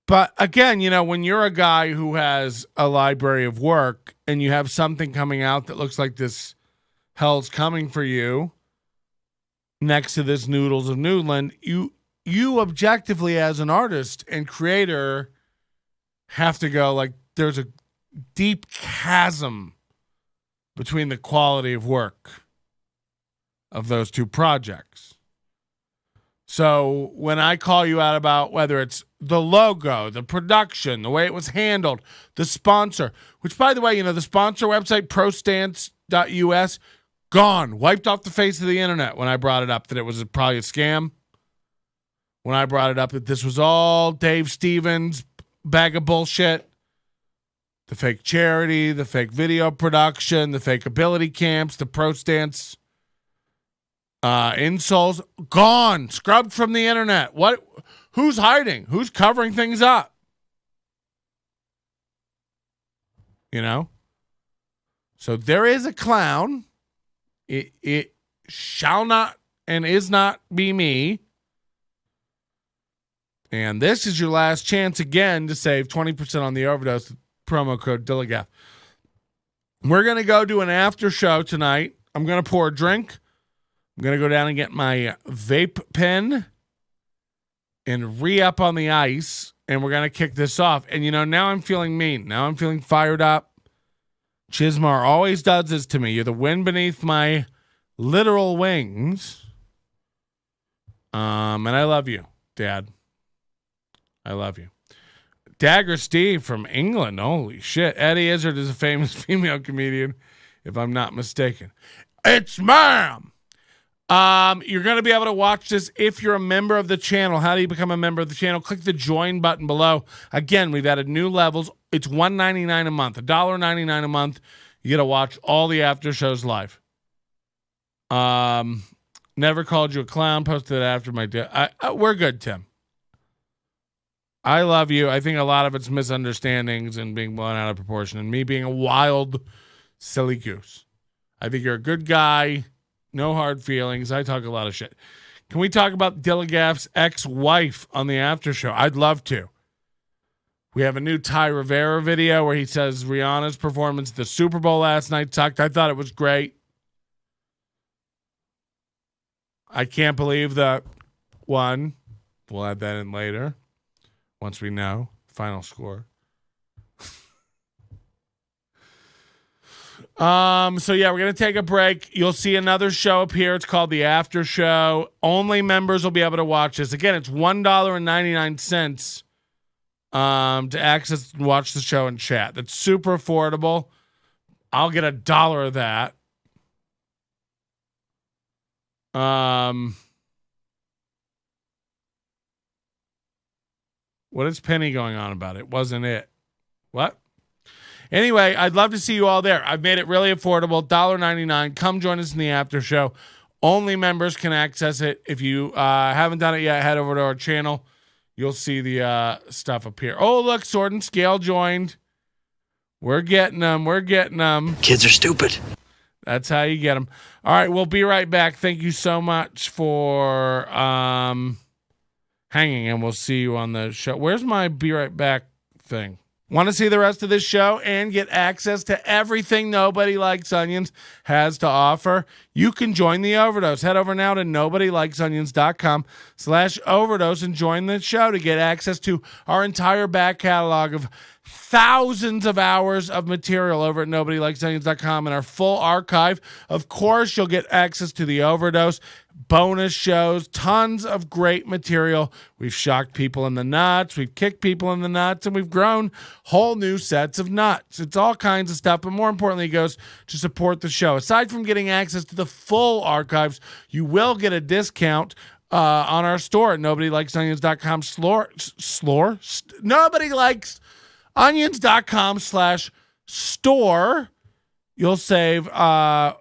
But again, when you're a guy who has a library of work and you have something coming out that looks like this hell's coming for you next to this Noodles of Newland, you objectively as an artist and creator have to go like there's a deep chasm between the quality of work of those two projects. So when I call you out about whether it's the logo, the production, the way it was handled, the sponsor, which by the way, the sponsor website, prostance.us, gone, wiped off the face of the internet when I brought it up that it was probably a scam. When I brought it up that this was all Dave Stevens' bag of bullshit. The fake charity, the fake video production, the fake ability camps, the ProStance insoles, gone, scrubbed from the internet. What? Who's hiding? Who's covering things up? So there is a clown. It shall not and is not be me. And this is your last chance again to save 20% on the overdose with promo code Dilligaff. We're going to go do an after show tonight. I'm going to pour a drink. I'm going to go down and get my vape pen and re-up on the ice, and we're going to kick this off. And, now I'm feeling mean. Now I'm feeling fired up. Chizmar always does this to me. You're the wind beneath my literal wings. And I love you, Dad. I love you. Dagger Steve from England. Holy shit. Eddie Izzard is a famous female comedian, if I'm not mistaken. It's ma'am. You're going to be able to watch this if you're a member of the channel. How do you become a member of the channel? Click the join button below. Again, we've added new levels. It's $1.99 a month, $1.99 a month. You get to watch all the after shows live. Never called you a clown. Posted it after my death. We're good, Tim. I love you. I think a lot of it's misunderstandings and being blown out of proportion and me being a wild, silly goose. I think you're a good guy. No hard feelings. I talk a lot of shit. Can we talk about Dilligaff's ex-wife on the after show? I'd love to. We have a new Ty Rivera video where he says Rihanna's performance at the Super Bowl last night sucked. I thought it was great. I can't believe that one. We'll add that in later once we know final score. So yeah, we're going to take a break. You'll see another show up here. It's called the After Show. Only members will be able to watch this. Again, it's $1.99 to access and watch the show and chat. That's super affordable. I'll get $1 of that. What is Penny going on about? It wasn't it. What? Anyway, I'd love to see you all there. I've made it really affordable, $1.99. Come join us in the after show. Only members can access it. If you haven't done it yet, head over to our channel. You'll see the stuff up here. Oh, look, Sword and Scale joined. We're getting them. We're getting them. Kids are stupid. That's how you get them. All right, we'll be right back. Thank you so much for hanging, and we'll see you on the show. Where's my be right back thing? Want to see the rest of this show and get access to everything Nobody Likes Onions has to offer? You can join the Overdose. Head over now to nobodylikesonions.com/overdose and join the show to get access to our entire back catalog of thousands of hours of material over at nobodylikesonions.com and our full archive. Of course, you'll get access to the Overdose, bonus shows, tons of great material. We've shocked people in the nuts, we've kicked people in the nuts, and we've grown whole new sets of nuts. It's all kinds of stuff, but more importantly, it goes to support the show. Aside from getting access to the full archives, you will get a discount on our store at nobodylikesonions.com. nobodylikesonions.com/store. You'll save 15%,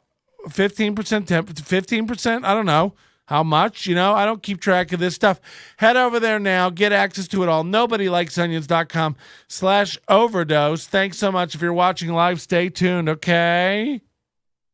15%. I don't know. How much? I don't keep track of this stuff. Head over there now. Get access to it all. NobodyLikesOnions.com/overdose. Thanks so much. If you're watching live, stay tuned, okay?